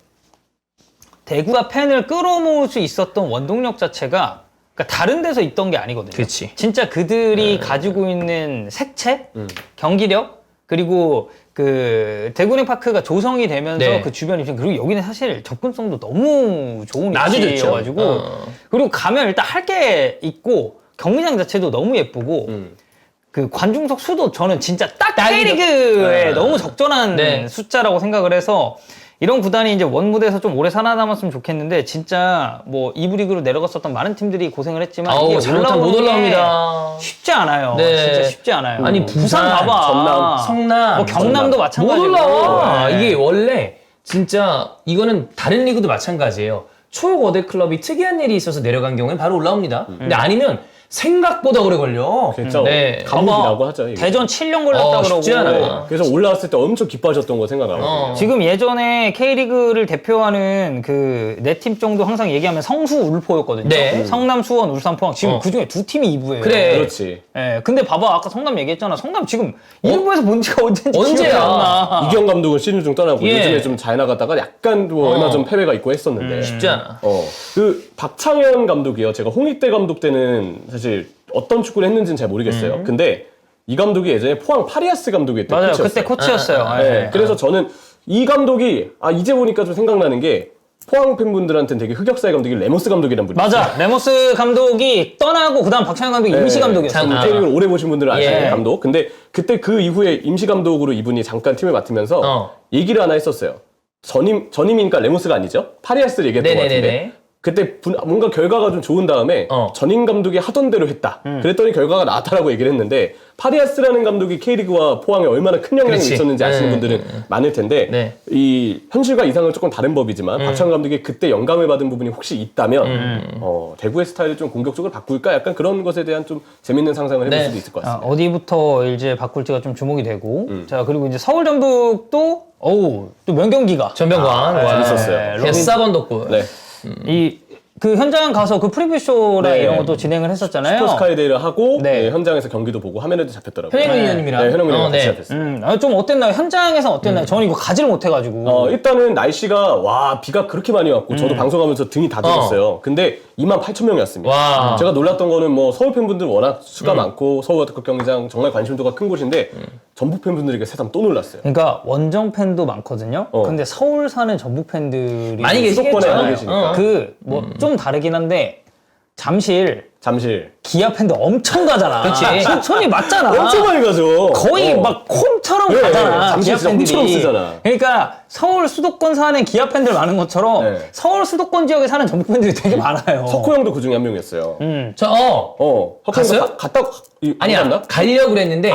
대구가 팬을 끌어모을 수 있었던 원동력 자체가 그러니까 다른 데서 있던 게 아니거든요. 그치. 진짜 그들이 가지고 있는 색채, 경기력, 그리고 그 대구은행 파크가 조성이 되면서 네. 그 주변 입장 그리고 여기는 사실 접근성도 너무 좋은 아주 좋죠. 위치여가지고 그리고 가면 일단 할 게 있고 경기장 자체도 너무 예쁘고 그 관중석 수도 저는 진짜 딱 K리그에 너무 적절한 네. 숫자라고 생각을 해서 이런 구단이 이제 원무대에서 좀 오래 살아남았으면 좋겠는데 진짜 뭐 2부 리그로 내려갔었던 많은 팀들이 고생을 했지만 이게 올라오는 못 올라옵니다. 쉽지 않아요. 네. 진짜 쉽지 않아요. 아니, 부산, 봐봐. 전남, 성남, 뭐 경남도 못 마찬가지고. 올라와. 네. 이게 원래 진짜 이거는 다른 리그도 마찬가지예요. 초거대 클럽이 특이한 일이 있어서 내려간 경우엔 바로 올라옵니다. 근데 아니면 생각보다 오래 걸려. 그렇죠. 네. 감옥이라고 하죠. 이게. 대전 7년 걸렸다 그러고. 쉽지 않아. 그래서 올라왔을 때 엄청 기뻐하셨던 거 생각나요. 지금 예전에 K리그를 대표하는 그 네 팀 정도 항상 얘기하면 성수 울포였거든요. 네. 성남, 수원, 울산, 포항. 지금 그 중에 두 팀이 2부예요. 그래. 그렇지. 예. 근데 봐봐 아까 성남 얘기했잖아. 성남 지금 1부에서 본 지가 언제인지 언제야? 기억이 안 나. 이경 감독은 시즌 중 떠나고 예. 요즘에 좀 잘 나가다가 약간 뭐 얼마 전 패배가 있고 했었는데. 쉽지 않아. 그 박창현 감독이요. 제가 홍익대 감독 때는 사실 어떤 축구를 했는지는 잘 모르겠어요. 근데 이 감독이 예전에 포항 파리아스 감독이었던 맞아요. 코치였어요. 그때 코치였어요. 네, 예. 그래서 저는 이 감독이 이제 보니까 좀 생각나는 게 포항 팬분들한테는 되게 흑역사의 감독이 레모스 감독이란 분이 맞아. 레모스 감독이 떠나고 그다음 박찬현 감독이 임시 감독이었어. K리그를 오래 보신 분들은 아시는 예. 감독. 근데 그때 그 이후에 임시 감독으로 이분이 잠깐 팀을 맡으면서 얘기를 하나 했었어요. 전임이니까 레모스가 아니죠? 파리아스를 얘기했던 것 같은데. 네네네네. 그때 뭔가 결과가 좀 좋은 다음에 전임 감독이 하던 대로 했다. 그랬더니 결과가 나왔다라고 얘기를 했는데 파리아스라는 감독이 K리그와 포항에 얼마나 큰 영향이 그렇지. 있었는지 아시는 분들은 많을 텐데 네. 이 현실과 이상은 조금 다른 법이지만 박찬호 감독이 그때 영감을 받은 부분이 혹시 있다면 대구의 스타일을 좀 공격적으로 바꿀까? 약간 그런 것에 대한 좀 재밌는 상상을 해볼 네. 수도 있을 것 같습니다. 어디부터 이제 바꿀지가 좀 주목이 되고. 자, 그리고 이제 서울 전북도 또 명경기가 전병관. 와. 재밌었어요. 개싸번 덕분. 네. 그 현장 가서 그 프리뷰쇼랑 네. 이런 것도 진행을 했었잖아요. 스포츠카이데이를 하고 네. 네, 현장에서 경기도 보고 화면에도 잡혔더라고요. 현영근 의원님이랑. 네, 현영근 의원 같이 네. 잡혔어요. 좀 어땠나요? 현장에서 어땠나요? 저는 이거 가지를 못해가지고. 일단은 날씨가 비가 그렇게 많이 왔고 저도 방송하면서 등이 다 들었어요. 근데 28,000명이 왔습니다. 와. 제가 놀랐던 거는 뭐 서울 팬분들 워낙 수가 많고 서울 워터컵 경기장 정말 관심도가 큰 곳인데 전북 팬분들에게 새삼 또 놀랐어요. 그러니까 원정 팬도 많거든요. 근데 서울 사는 전북 팬들이 많이 계시겠죠. 수도권에 많이 계시니까. 그 뭐 좀 다르긴 한데 잠실 기아 팬들 엄청 가잖아. 그치. 손이 맞잖아. 엄청 많이 가죠. 거의 막 홈처럼 네, 가잖아. 잠실 기아 진짜 팬들이. 홈처럼 쓰잖아. 그러니까 서울 수도권 사는 기아 팬들 많은 것처럼 네. 서울 수도권 지역에 사는 전북 팬들이 되게 많아요. 석호 형도 그 중에 한 명이었어요. 석호 갔어요? 형도 갔다 아니야. 갔나? 가려고 그랬는데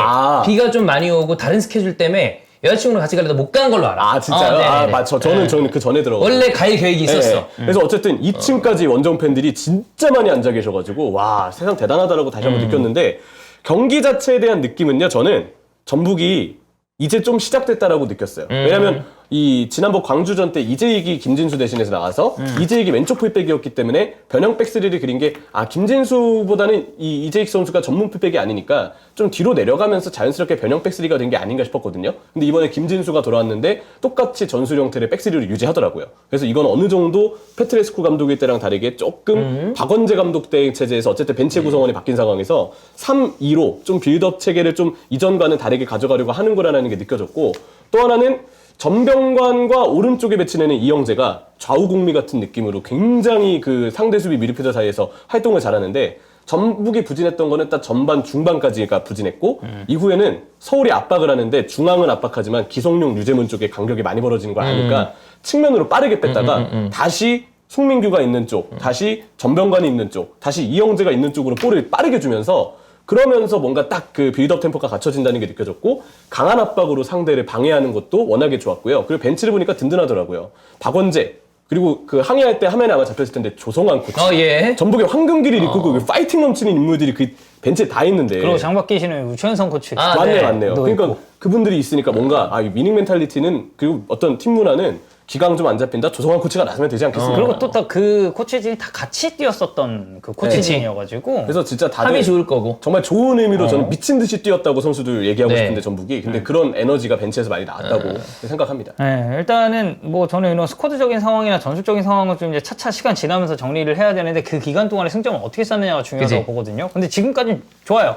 비가 좀 많이 오고 다른 스케줄 때문에 여자친구랑 같이 가려다 못 간 걸로 알아. 진짜요? 네네네. 맞죠. 저는 그 전에 들어갔어요. 원래 갈 계획이 있었어. 네. 그래서 어쨌든 2층까지 원정 팬들이 진짜 많이 앉아 계셔가지고 와 세상 대단하다라고 다시 한번 느꼈는데 경기 자체에 대한 느낌은요. 저는 전북이 이제 좀 시작됐다라고 느꼈어요. 왜냐하면 이 지난번 광주전 때 이재익이 김진수 대신해서 나와서 이재익이 왼쪽 풀백이었기 때문에 변형 백스리를 그린 게 김진수보다는 이 이재익 선수가 전문 풀백이 아니니까 좀 뒤로 내려가면서 자연스럽게 변형 백스리가 된 게 아닌가 싶었거든요. 근데 이번에 김진수가 돌아왔는데 똑같이 전술 형태의 백스리를 유지하더라고요. 그래서 이건 어느 정도 페트레스쿠 감독일 때랑 다르게 조금 박원재 감독 때 체제에서 어쨌든 벤치 구성원이 바뀐 상황에서 3-2로 좀 빌드업 체계를 좀 이전과는 다르게 가져가려고 하는 거라는 게 느껴졌고, 또 하나는 전병관과 오른쪽에 배치되는 이영재가 좌우공미 같은 느낌으로 굉장히 그 상대 수비 미드필더 사이에서 활동을 잘하는데, 전북이 부진했던 거는 딱 전반 중반까지가 부진했고 이후에는 서울이 압박을 하는데 중앙은 압박하지만 기성용 류재문 쪽에 간격이 많이 벌어지는 걸 아니까 측면으로 빠르게 뺐다가 다시 송민규가 있는 쪽, 다시 전병관이 있는 쪽, 다시 이영재가 있는 쪽으로 볼을 빠르게 주면서, 그러면서 뭔가 딱 그 빌드업 템포가 갖춰진다는 게 느껴졌고, 강한 압박으로 상대를 방해하는 것도 워낙에 좋았고요. 그리고 벤치를 보니까 든든하더라고요. 박원재, 그리고 그 항의할 때 화면에 아마 잡혔을 텐데 조성환 코치, 예. 전북의 황금기를 이끌고 그 파이팅 넘치는 인물들이 그 벤치에 다 있는데. 그리고 장박 계시는 우천성 코치. 맞네요, 네. 맞네요. 그러니까 그분들이 있으니까 뭔가 이 위닝 멘탈리티는, 그리고 어떤 팀 문화는 기강 좀 안 잡힌다, 조성환 코치가 나서면 되지 않겠습니까? 그리고 또 그 코치진이 다 같이 뛰었었던 그 코치진이어가지고. 그래서 진짜 다들 합이 좋을 거고. 정말 좋은 의미로 저는 미친 듯이 뛰었다고 선수들 얘기하고 네. 싶은데, 전북이. 근데 그런 에너지가 벤치에서 많이 나왔다고 생각합니다. 네, 일단은 뭐 저는 이런 스쿼드적인 상황이나 전술적인 상황은 좀 이제 차차 시간 지나면서 정리를 해야 되는데, 그 기간 동안에 승점을 어떻게 쌓느냐가 중요하다고 그치? 보거든요. 근데 지금까지는 좋아요.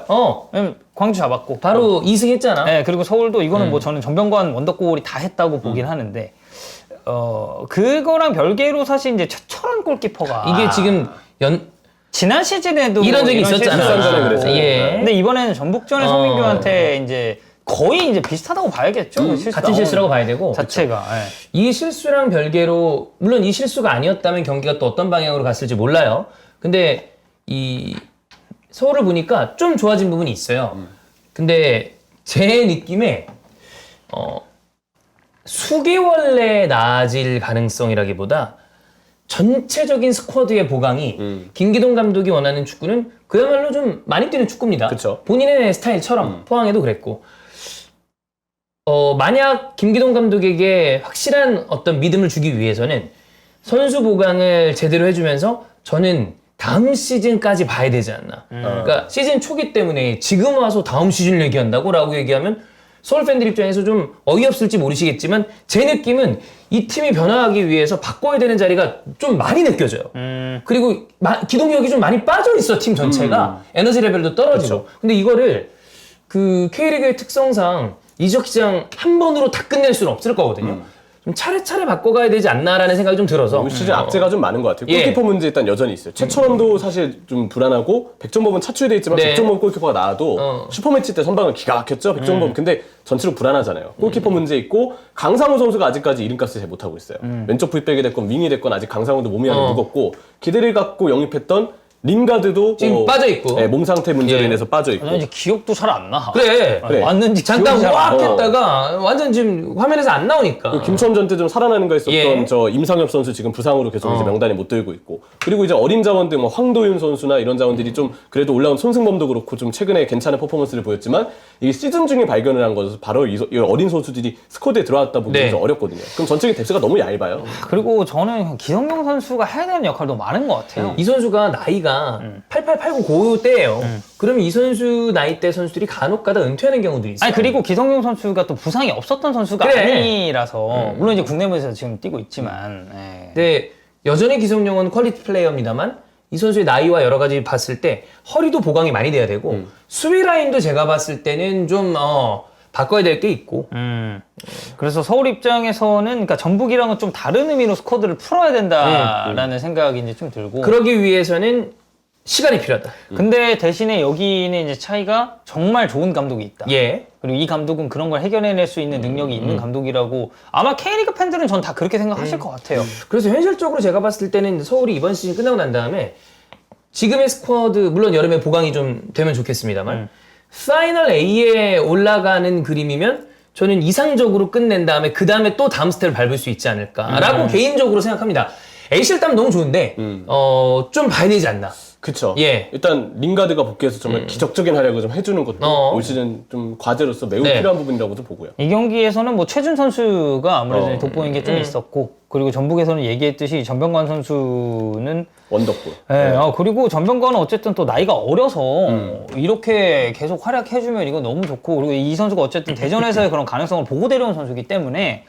왜냐면 광주 잡았고. 바로 2승 했잖아. 네, 그리고 서울도 이거는 뭐 저는 전병관 원더골이 다 했다고 보긴 하는데, 그거랑 별개로 사실 이제 최철원 골키퍼가 이게 지금 지난 시즌에도 이런 적이 있었잖아. 실수를 전에 했었고. 그랬어요. 예. 근데 이번에는 전북전에 송민규한테 이제 거의 이제 비슷하다고 봐야겠죠. 그 실수 같은 나온 실수라고 봐야 되고. 자체가. 예. 이 실수랑 별개로, 물론 이 실수가 아니었다면 경기가 또 어떤 방향으로 갔을지 몰라요. 근데 이 서울을 보니까 좀 좋아진 부분이 있어요. 근데 제 느낌에 수개월내 나아질 가능성이라기보다 전체적인 스쿼드의 보강이 김기동 감독이 원하는 축구는 그야말로 좀 많이 뛰는 축구입니다. 그쵸. 본인의 스타일처럼 포항에도 그랬고, 만약 김기동 감독에게 확실한 어떤 믿음을 주기 위해서는 선수 보강을 제대로 해주면서 저는 다음 시즌까지 봐야 되지 않나. 그러니까 시즌 초기 때문에 지금 와서 다음 시즌을 얘기한다고 라고 얘기하면 서울 팬들 입장에서 좀 어이없을지 모르시겠지만, 제 느낌은 이 팀이 변화하기 위해서 바꿔야 되는 자리가 좀 많이 느껴져요. 그리고 기동력이 좀 많이 빠져 있어, 팀 전체가. 에너지 레벨도 떨어지고. 근데 이거를 그 K리그의 특성상 이적 시장 한 번으로 다 끝낼 수는 없을 거거든요. 좀 차례차례 바꿔가야 되지 않나라는 생각이 좀 들어서. 올 시즌 악재가 좀 많은 것 같아요. 예. 골키퍼 문제 일단 여전히 있어요. 최철원도 사실 좀 불안하고, 백정범은 차출돼 있지만 네. 백정범 골키퍼가 나와도 슈퍼매치 때 선방은 기가 막혔죠, 백정범. 근데 전체로 불안하잖아요. 골키퍼 문제 있고, 강상우 선수가 아직까지 이름값을 잘 못하고 있어요. 왼쪽 풀백이 됐건 윙이 됐건 아직 강상우도 몸이 아직 무겁고, 기대를 갖고 영입했던 링가드도 지금 빠져있고. 네, 몸 상태 문제로 예. 인해서 빠져있고. 이제 기억도 잘 안 나. 그래. 그래. 왔는지 잠깐 기억이 잘안 확 나. 했다가 완전 지금 화면에서 안 나오니까. 그 김천전 때 좀 살아나는 거 했었던 예. 저 임상엽 선수 지금 부상으로 계속 이제 명단에 못 들고 있고, 그리고 이제 어린 자원들 뭐 황도윤 선수나 이런 자원들이 좀 그래도 올라온 손승범도 그렇고 좀 최근에 괜찮은 퍼포먼스를 보였지만, 이게 시즌 중에 발견을 한 것은 바로 이 어린 선수들이 스쿼드에 들어왔다 보기 네. 좀 어렵거든요. 그럼 전체적인 뎁스가 너무 얇아요. 그리고 저는 기성용 선수가 해야 되는 역할도 많은 것 같아요. 이 선수가 나이가 88, 89, 95 때예요. 그러면 이 선수 나이 때 선수들이 간혹 가다 은퇴하는 경우들이 있어요. 아니 그리고 기성용 선수가 또 부상이 없었던 선수가 그래. 아니라서 물론 이제 국내에서 지금 뛰고 있지만 예. 근데 여전히 기성용은 퀄리티 플레이어입니다만, 이 선수의 나이와 여러 가지 봤을 때 허리도 보강이 많이 돼야 되고, 수비 라인도 제가 봤을 때는 좀 바꿔야 될 게 있고. 그래서 서울 입장에서는 그러니까 전북이랑은 좀 다른 의미로 스쿼드를 풀어야 된다라는 생각이 이제 좀 들고. 그러기 위해서는 시간이 필요하다. 근데 대신에 여기는 이제 차이가 정말 좋은 감독이 있다. 예. 그리고 이 감독은 그런 걸 해결해낼 수 있는 능력이 있는 감독이라고 아마 K리그 팬들은 전 다 그렇게 생각하실 것 같아요. 그래서 현실적으로 제가 봤을 때는 서울이 이번 시즌 끝나고 난 다음에 지금의 스쿼드, 물론 여름에 보강이 좀 되면 좋겠습니다만, 파이널 A에 올라가는 그림이면 저는 이상적으로 끝낸 다음에 그 다음에 또 다음 스텝을 밟을 수 있지 않을까라고 개인적으로 생각합니다. A 실담 너무 좋은데 좀 봐야 되지 않나. 그쵸. 예. 일단 링가드가 복귀해서 정말 기적적인 활약을 좀 해주는 것도 올 시즌 좀 과제로서 매우 네. 필요한 부분이라고도 보고요. 이 경기에서는 뭐 최준 선수가 아무래도 돋보인 게 좀 있었고, 그리고 전북에서는 얘기했듯이 전병관 선수는 원더골. 네. 그리고 전병관은 어쨌든 또 나이가 어려서 이렇게 계속 활약해주면 이거 너무 좋고, 그리고 이 선수가 어쨌든 대전에서의 그런 가능성을 보고 데려온 선수이기 때문에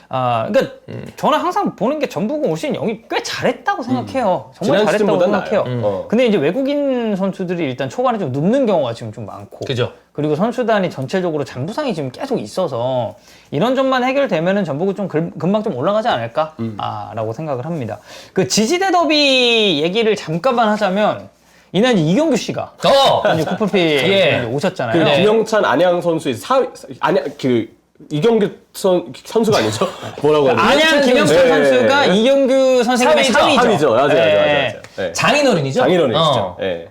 그러니까 저는 항상 보는 게 전북은 올 시즌 영입 꽤 잘했다고 생각해요. 정말 지난 잘했다고 시즌보다는 생각해요. 나아요. 근데 이제 외국인 선수들이 일단 초반에 좀 눕는 경우가 지금 좀 많고, 그죠. 그리고 선수단이 전체적으로 잔부상이 지금 계속 있어서 이런 점만 해결되면은 전북은 좀 금방 좀 올라가지 않을까라고 생각을 합니다. 그 지지대 더비 얘기를 잠깐만 하자면 이날 이제 이경규 씨가 이제 쿠플피 예. 오셨잖아요. 그 김영찬 안양 선수의 안양 이경규 선수가 아니죠? 뭐라고 해야 되나? 안양 김영철 네. 선수가 이경규 선생님의 사위죠. 사위죠. 맞아요. 네. 네. 장인어른이죠? 장인어른이시죠. 네.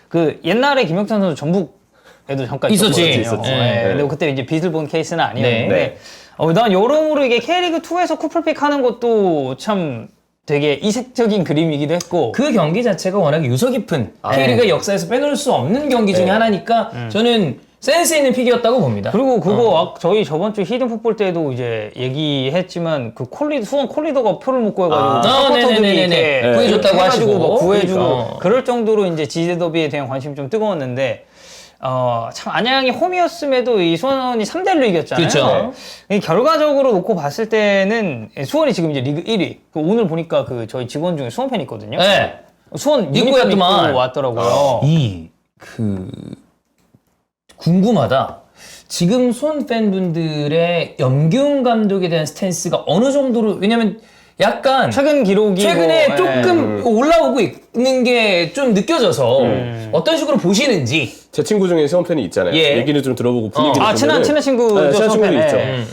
그 옛날에 김영찬 선수 전북에도 잠깐 있었지. 있었거든요. 있었지. 네. 네. 근데 그때 이제 빚을 본 케이스는 아니었는데, 네. 난 여러모로 이게 K리그 2에서 쿠플픽 하는 것도 참 되게 이색적인 그림이기도 했고. 그 경기 자체가 워낙에 유서 깊은 K리그 역사에서 빼놓을 수 없는 경기 중에 하나니까 저는 센스 있는 픽이었다고 봅니다. 그리고 그거 저희 저번 주 히든 풋볼 때도 이제 얘기했지만 그 수원 콜리더가 표를 못 구해가지고 서포터들이 네네네네. 이렇게 구해줬다고 해가지고 하시고. 막 구해주고 그러니까. 그럴 정도로 이제 지지대 더비에 대한 관심이 좀 뜨거웠는데 참 안양이 홈이었음에도 이 수원이 3대1로 이겼잖아요. 그렇죠. 네. 결과적으로 놓고 봤을 때는 수원이 지금 이제 리그 1위. 오늘 보니까 그 저희 직원 중에 수원 팬 있거든요. 네. 수원 입고 유니폼 입고 왔더만. 왔더라고요. 궁금하다. 지금 수원 팬분들의 염기훈 감독에 대한 스탠스가 어느 정도로, 왜냐면 약간 최근 기록이 최근에 뭐, 조금 올라오고 있는 게 좀 느껴져서 어떤 식으로 보시는지. 제 친구 중에 수원 팬이 있잖아요. 예. 얘기를 좀 들어보고 분위기를 친한 친구죠. 네, 친한 수원 친구도 팬. 있죠. 네.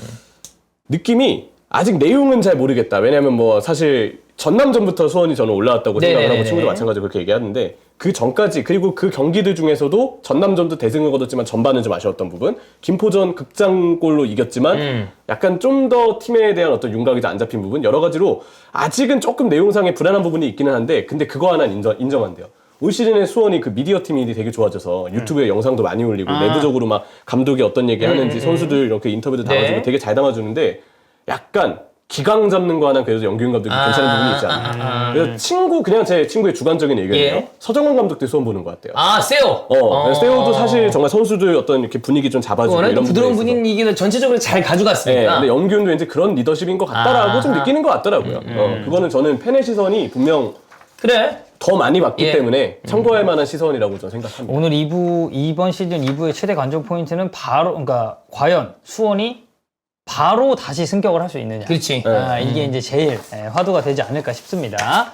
느낌이 아직 내용은 잘 모르겠다. 왜냐하면 뭐 사실 전남전부터 수원이 저는 올라왔다고 생각을 하고 네네네네. 친구도 마찬가지로 그렇게 얘기하는데 그 전까지 그리고 그 경기들 중에서도 전남전도 대승을 거뒀지만 전반은 좀 아쉬웠던 부분, 김포전 극장골로 이겼지만 약간 좀 더 팀에 대한 어떤 윤곽이 안 잡힌 부분, 여러 가지로 아직은 조금 내용상의 불안한 부분이 있기는 한데 근데 그거 하나는 인정한대요. 올 시즌에 수원이 그 미디어 팀이 되게 좋아져서 유튜브에 영상도 많이 올리고 내부적으로 막 감독이 어떤 얘기 하는지 선수들 이렇게 인터뷰도 담아주고 네. 되게 잘 담아주는데 약간 기강 잡는 거 하나 그래도 영균 감독이 괜찮은 부분이 있지 않나. 그래서 그냥 제 친구의 주관적인 의견이에요. 예. 서정원 감독도 수원 보는 것 같아요. 세오. 세오도 사실 정말 선수들 어떤 이렇게 분위기 좀 잡아주고 워낙 이런 부드러운 부분에 있어서. 분위기를 전체적으로 잘 네, 가져갔으니까. 근데 영균도 이제 그런 리더십인 것 같다라고 좀 느끼는 것 같더라고요. 그거는 저는 팬의 시선이 분명 그래. 더 많이 받기 예. 때문에 참고할 만한 시선이라고 저는 생각합니다. 오늘 이번 시즌 2부의 최대 관전 포인트는 그러니까 과연 수원이 바로 다시 승격을 할 수 있느냐. 그렇지. 이게 이제 제일 화두가 되지 않을까 싶습니다.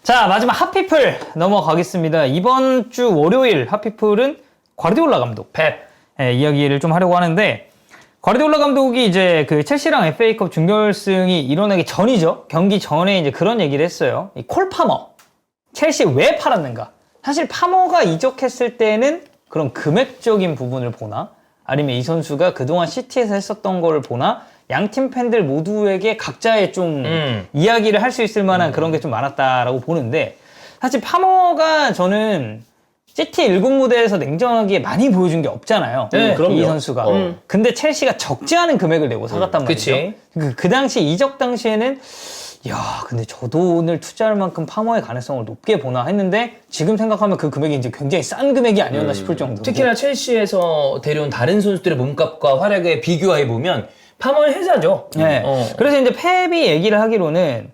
자, 마지막 핫피플 넘어가겠습니다. 이번 주 월요일 핫피플은 과르디올라 감독 펩 이야기를 좀 하려고 하는데, 과르디올라 감독이 이제 그 첼시랑 FA컵 준결승이 일어나기 전이죠. 경기 전에 이제 그런 얘기를 했어요. 이 콜 파머, 첼시 왜 팔았는가? 사실 파머가 이적했을 때는 그런 금액적인 부분을 보나, 아니면 이 선수가 그동안 시티에서 했었던 거를 보나, 양팀 팬들 모두에게 각자의 좀 이야기를 할 수 있을 만한 그런 게 좀 많았다라고 보는데, 사실 파머가 저는 시티 1군 무대에서 냉정하게 많이 보여준 게 없잖아요. 네, 그럼요. 이 선수가. 근데 첼시가 적지 않은 금액을 내고 사갔단 말이죠. 그치. 그 당시 이적 당시에는 근데 저 돈을 투자할 만큼 파머의 가능성을 높게 보나 했는데, 지금 생각하면 그 금액이 이제 굉장히 싼 금액이 아니었나 싶을 정도로. 특히나 첼시에서 데려온 다른 선수들의 몸값과 활약에 비교해보면 파머의 혜자죠. 네. 그래서 이제 펩이 얘기를 하기로는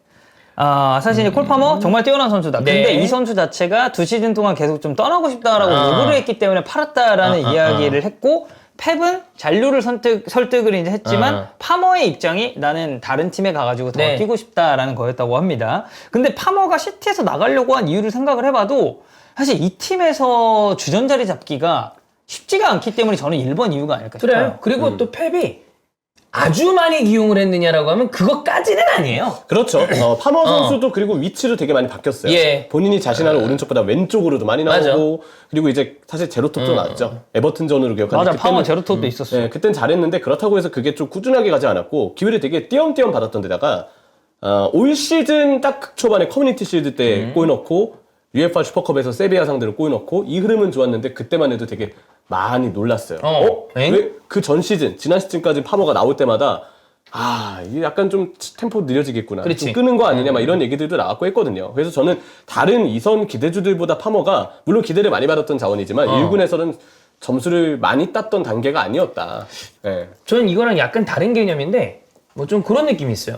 사실 이제 콜 파머 정말 뛰어난 선수다. 근데 네. 이 선수 자체가 2시즌 동안 계속 좀 떠나고 싶다라고 요구를 했기 때문에 팔았다라는 이야기를 했고, 펩은 잔류를 설득을 이제 했지만 파머의 입장이 나는 다른 팀에 가가지고 더 뛰고 싶다라는 거였다고 합니다. 근데 파머가 시티에서 나가려고 한 이유를 생각을 해봐도 사실 이 팀에서 주전 자리 잡기가 쉽지가 않기 때문에 저는 1번 이유가 아닐까 싶어요. 그래요. 그리고 또 펩이 아주 많이 기용을 했느냐라고 하면 그것까지는 아니에요. 그렇죠. 파머 선수도 그리고 위치도 되게 많이 바뀌었어요. 예. 본인이 자신하는 오른쪽보다 왼쪽으로도 많이 나오고, 맞아. 그리고 이제 사실 제로톱도 나왔죠. 에버튼전으로 기억하는데 맞아, 파머 제로톱도 있었어요. 네, 그땐 잘했는데 그렇다고 해서 그게 좀 꾸준하게 가지 않았고 기회를 되게 띄엄띄엄 받았던 데다가 올 시즌 딱 초반에 커뮤니티 실드 때 골 넣고 UEFA 슈퍼컵에서 세비야 상대로 골 넣고 이 흐름은 좋았는데 그때만 해도 되게 많이 놀랐어요. 엥? 왜 그 전 시즌, 지난 시즌까지 파머가 나올 때마다 이게 약간 좀 템포 느려지겠구나. 그렇지. 좀 끄는 거 아니냐, 막 이런 얘기들도 나왔고 했거든요. 그래서 저는 다른 이선 기대주들보다 파머가, 물론 기대를 많이 받았던 자원이지만, 1군에서는 점수를 많이 땄던 단계가 아니었다. 예. 저는 이거랑 약간 다른 개념인데 뭐 좀 그런 느낌이 있어요.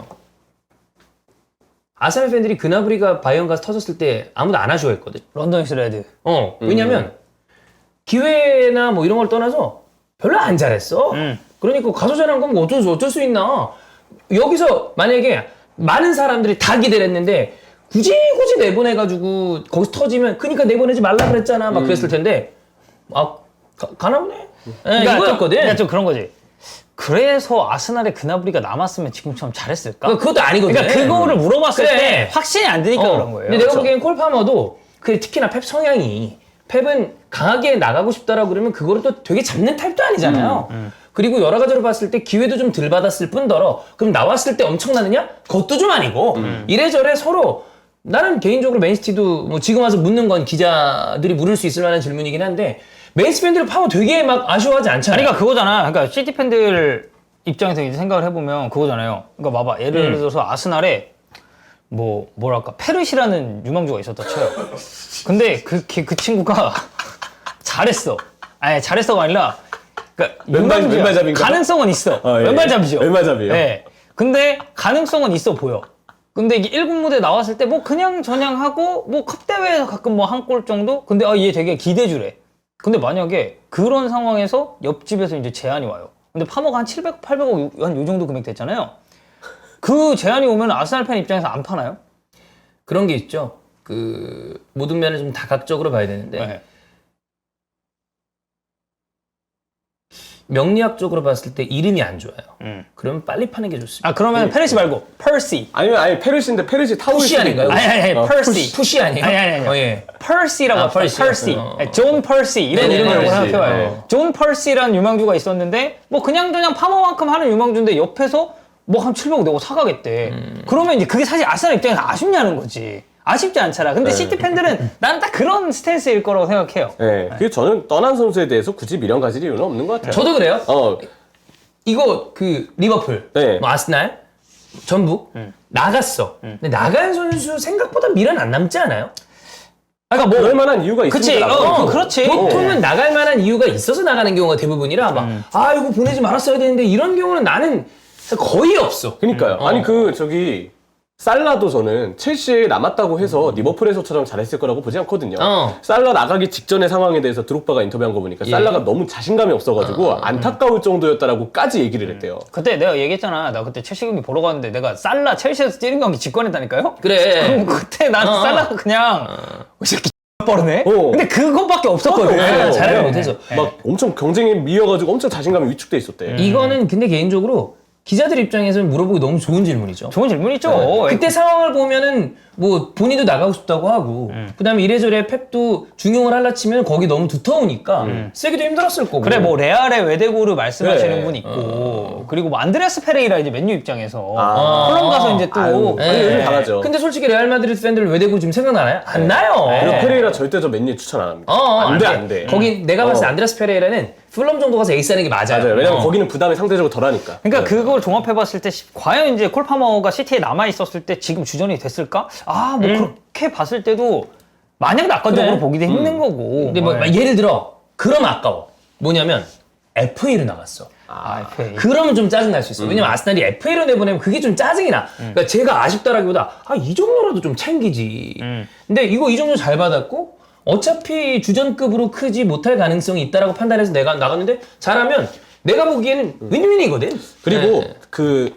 아스날 팬들이 그나브리가 바이언 가서 터졌을 때 아무도 안 아쉬워했거든. 런던 엑스 레드. 왜냐면 기회나 뭐 이런 걸 떠나서 별로 안 잘했어. 그러니까 가서 잘한 건 뭐 어쩔 수 있나. 여기서 만약에 많은 사람들이 다 기대를 했는데 굳이 내보내가지고 거기서 터지면 그러니까 내보내지 말라 그랬잖아 막 그랬을 텐데 가나 보네. 이거였거든. 그러니까 좀 그런 거지. 그래서 아스날에 그나브리가 남았으면 지금처럼 잘했을까? 그것도 아니거든. 그러니까 그거를 물어봤을 그래. 때 확신이 안 드니까 그런 거예요. 근데 내가 그렇죠? 보기엔 콜 파머도 특히나 펩 성향이 펩은 강하게 나가고 싶다라고 그러면 그거를 또 되게 잡는 타입도 아니잖아요. 그리고 여러 가지로 봤을 때 기회도 좀 덜 받았을 뿐더러 그럼 나왔을 때 엄청나느냐? 그것도 좀 아니고 이래저래 서로 나는 개인적으로 맨시티도 뭐 지금 와서 묻는 건 기자들이 물을 수 있을 만한 질문이긴 한데 맨시티 팬들은 파머 되게 막 아쉬워하지 않잖아요. 그러니까 그거잖아. 그러니까 시티 팬들 입장에서 이제 생각을 해보면 그거잖아요. 그러니까 봐봐. 예를 들어서 아스날에 뭐랄까 페르시라는 유망주가 있었다 쳐요. 근데 그 친구가 잘했어. 아니 잘했어가 아니라 그러니까 왼발잡이인가? 가능성은 있어. 예. 왼발잡이죠. 왼발잡이요. 네. 근데 가능성은 있어 보여. 근데 이게 1군 무대 나왔을 때 뭐 그냥 저냥하고 뭐 컵대회에서 가끔 뭐 한 골 정도? 근데 얘 되게 기대주래. 근데 만약에 그런 상황에서 옆집에서 이제 제안이 와요. 근데 파머가 한 700, 800억 한 요 정도 금액 됐잖아요. 그 제안이 오면 아스날 팬 입장에서 안 파나요? 그런 게 있죠. 그 모든 면을 좀 다각적으로 봐야 되는데 네. 명리학적으로 봤을 때 이름이 안 좋아요. 그러면 빨리 파는 게 좋습니다. 그러면 페르시 말고 퍼시. 아니 페르시인데 페르시 타올 푸시 아닌가요? 아니 퍼시. 푸시 아니에요? 아니. 예. 퍼시라고 합시다. 퍼시요? 퍼시. 존 퍼시 이런 네네네, 이름이라고 퍼시. 생각해봐요. 존 퍼시라는 유망주가 있었는데 뭐 그냥 파머만큼 하는 유망주인데 옆에서 뭐 한 700억 내고 사가겠대. 그러면 이제 그게 사실 아스날 입장에서 아쉽냐는 거지. 아쉽지 않잖아. 근데 시티 팬들은 나는 딱 그런 스탠스일 거라고 생각해요. 네. 그래서 저는 떠난 선수에 대해서 굳이 미련 가질 이유는 없는 것 같아요. 저도 그래요. 이거 리버풀, 네. 뭐 아스날, 전북 나갔어. 근데 나간 선수 생각보다 미련 안 남지 않아요? 그러니까 그럴 만한 이유가 그치. 있습니다. 그렇지. 보통은 나갈 만한 이유가 있어서 나가는 경우가 대부분이라 이거 보내지 말았어야 되는데 이런 경우는 나는 거의 없어. 그러니까요. 아니 살라도 저는 첼시에 남았다고 해서 리버풀에서처럼 잘했을 거라고 보지 않거든요. 살라 나가기 직전의 상황에 대해서 드록바가 인터뷰한 거 보니까 살라가 너무 자신감이 없어가지고 안타까울 정도였다라고,까지 얘기를 했대요. 그때 내가 얘기했잖아. 나 그때 첼시 경기 보러 갔는데 내가 살라 첼시에서 뛰는 경기 직관했다니까요? 그래. 그럼 그때 난 살라가 그냥 이 새끼 뻔하네? 근데 그것밖에 없었거든. 네, 잘하지 못해서. 막 엄청 경쟁에 미어가지고 엄청 자신감이 위축돼 있었대. 이거는 근데 개인적으로 기자들 입장에서는 물어보기 너무 좋은 질문이죠. 좋은 질문이죠. 그때 상황을 보면은 뭐 본인도 나가고 싶다고 하고 그다음에 이래저래 펩도 중용을 할라 치면 거기 너무 두터우니까 쓰기도 힘들었을 거고. 그래 뭐 레알의 외대고를 말씀하시는 그래. 분 있고 그리고 뭐 안드레스 페레이라 이제 맨유 입장에서 아. 콜롬 가서 이제 또 아유, 요즘 당하죠. 근데 솔직히 레알 마드리드 팬들 외대고 지금 생각나나요? 안 나요. 그리고 페레이라 절대 저 맨유 추천 안 합니다. 안 돼. 거기 내가 봤을 때 안드레스 페레이라는 풀럼 정도 가서 에이스 하는 게 맞아요. 맞아요. 왜냐면 거기는 부담이 상대적으로 덜하니까. 그러니까 그걸 종합해봤을 때 과연 이제 콜 파머가 시티에 남아 있었을 때 지금 주전이 됐을까? 뭐 그렇게 봤을 때도 만약 낙관적으로 그래. 보기도 힘든 거고. 근데 뭐 예를 들어 그럼 아까워. 뭐냐면 FA로 나갔어. FA. 그러면 좀 짜증 날 수 있어. 왜냐면 아스날이 FA로 내보내면 그게 좀 짜증이 나. 그러니까 제가 아쉽다라기보다 이 정도라도 좀 챙기지. 근데 이거 이 정도 잘 받았고 어차피 주전급으로 크지 못할 가능성이 있다라고 판단해서 내가 나갔는데 잘하면 내가 보기에는 윈윈이거든. 그리고 네.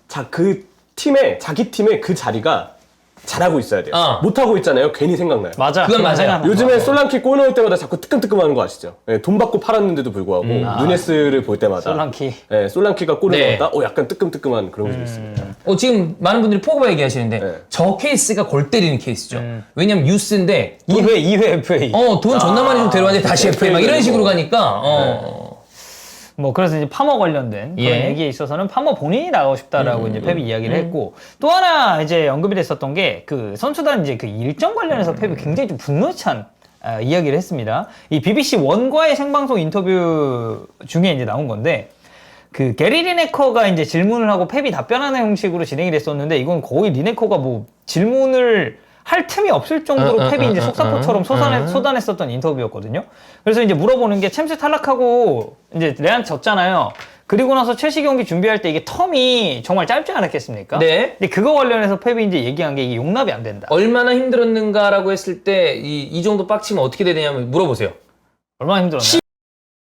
자기 팀의 그 자리가 잘하고 있어야 돼요. 어. 못하고 있잖아요. 괜히 생각나요. 맞아. 그건 맞아요. 생각나. 요즘에 솔랑키 골 넣을 때마다 자꾸 뜨끔뜨끔하는 거 아시죠? 예, 돈 받고 팔았는데도 불구하고 누네스를 볼 때마다 솔랑키. 예, 솔랑키가 골을 네. 넣었다. 약간 뜨끔뜨끔한 그런 게 좀 있습니다. 지금 많은 분들이 포그바 얘기하시는데 네. 저 케이스가 골 때리는 케이스죠. 왜냐면 유스인데 2회 FA. 돈 존나 많이 좀 데려왔는데 다시 FA 막 이런 식으로 가니까 뭐 그래서 이제 파머 관련된 그런 예. 얘기에 있어서는 파머 본인이 나가고 싶다라고 이제 펩이 이야기를 했고 또 하나 이제 언급이 됐었던 게 그 선수단 이제 그 일정 관련해서 펩이 굉장히 좀 분노에 찬 이야기를 했습니다. 이 BBC 원과의 생방송 인터뷰 중에 이제 나온 건데 그 게리 리네커가 이제 질문을 하고 펩이 답변하는 형식으로 진행이 됐었는데 이건 거의 리네커가 뭐 질문을 할 틈이 없을 정도로 펩이 이제 속사포처럼 쏟아냈었던 인터뷰였거든요. 그래서 이제 물어보는 게 챔스 탈락하고 이제 레안 졌잖아요. 그리고 나서 첼시 경기 준비할 때 이게 텀이 정말 짧지 않았겠습니까? 네. 근데 그거 관련해서 펩이 이제 얘기한 게 이게 용납이 안 된다. 얼마나 힘들었는가라고 했을 때 이 정도 빡치면 어떻게 되냐면 물어보세요. 얼마나 힘들었나?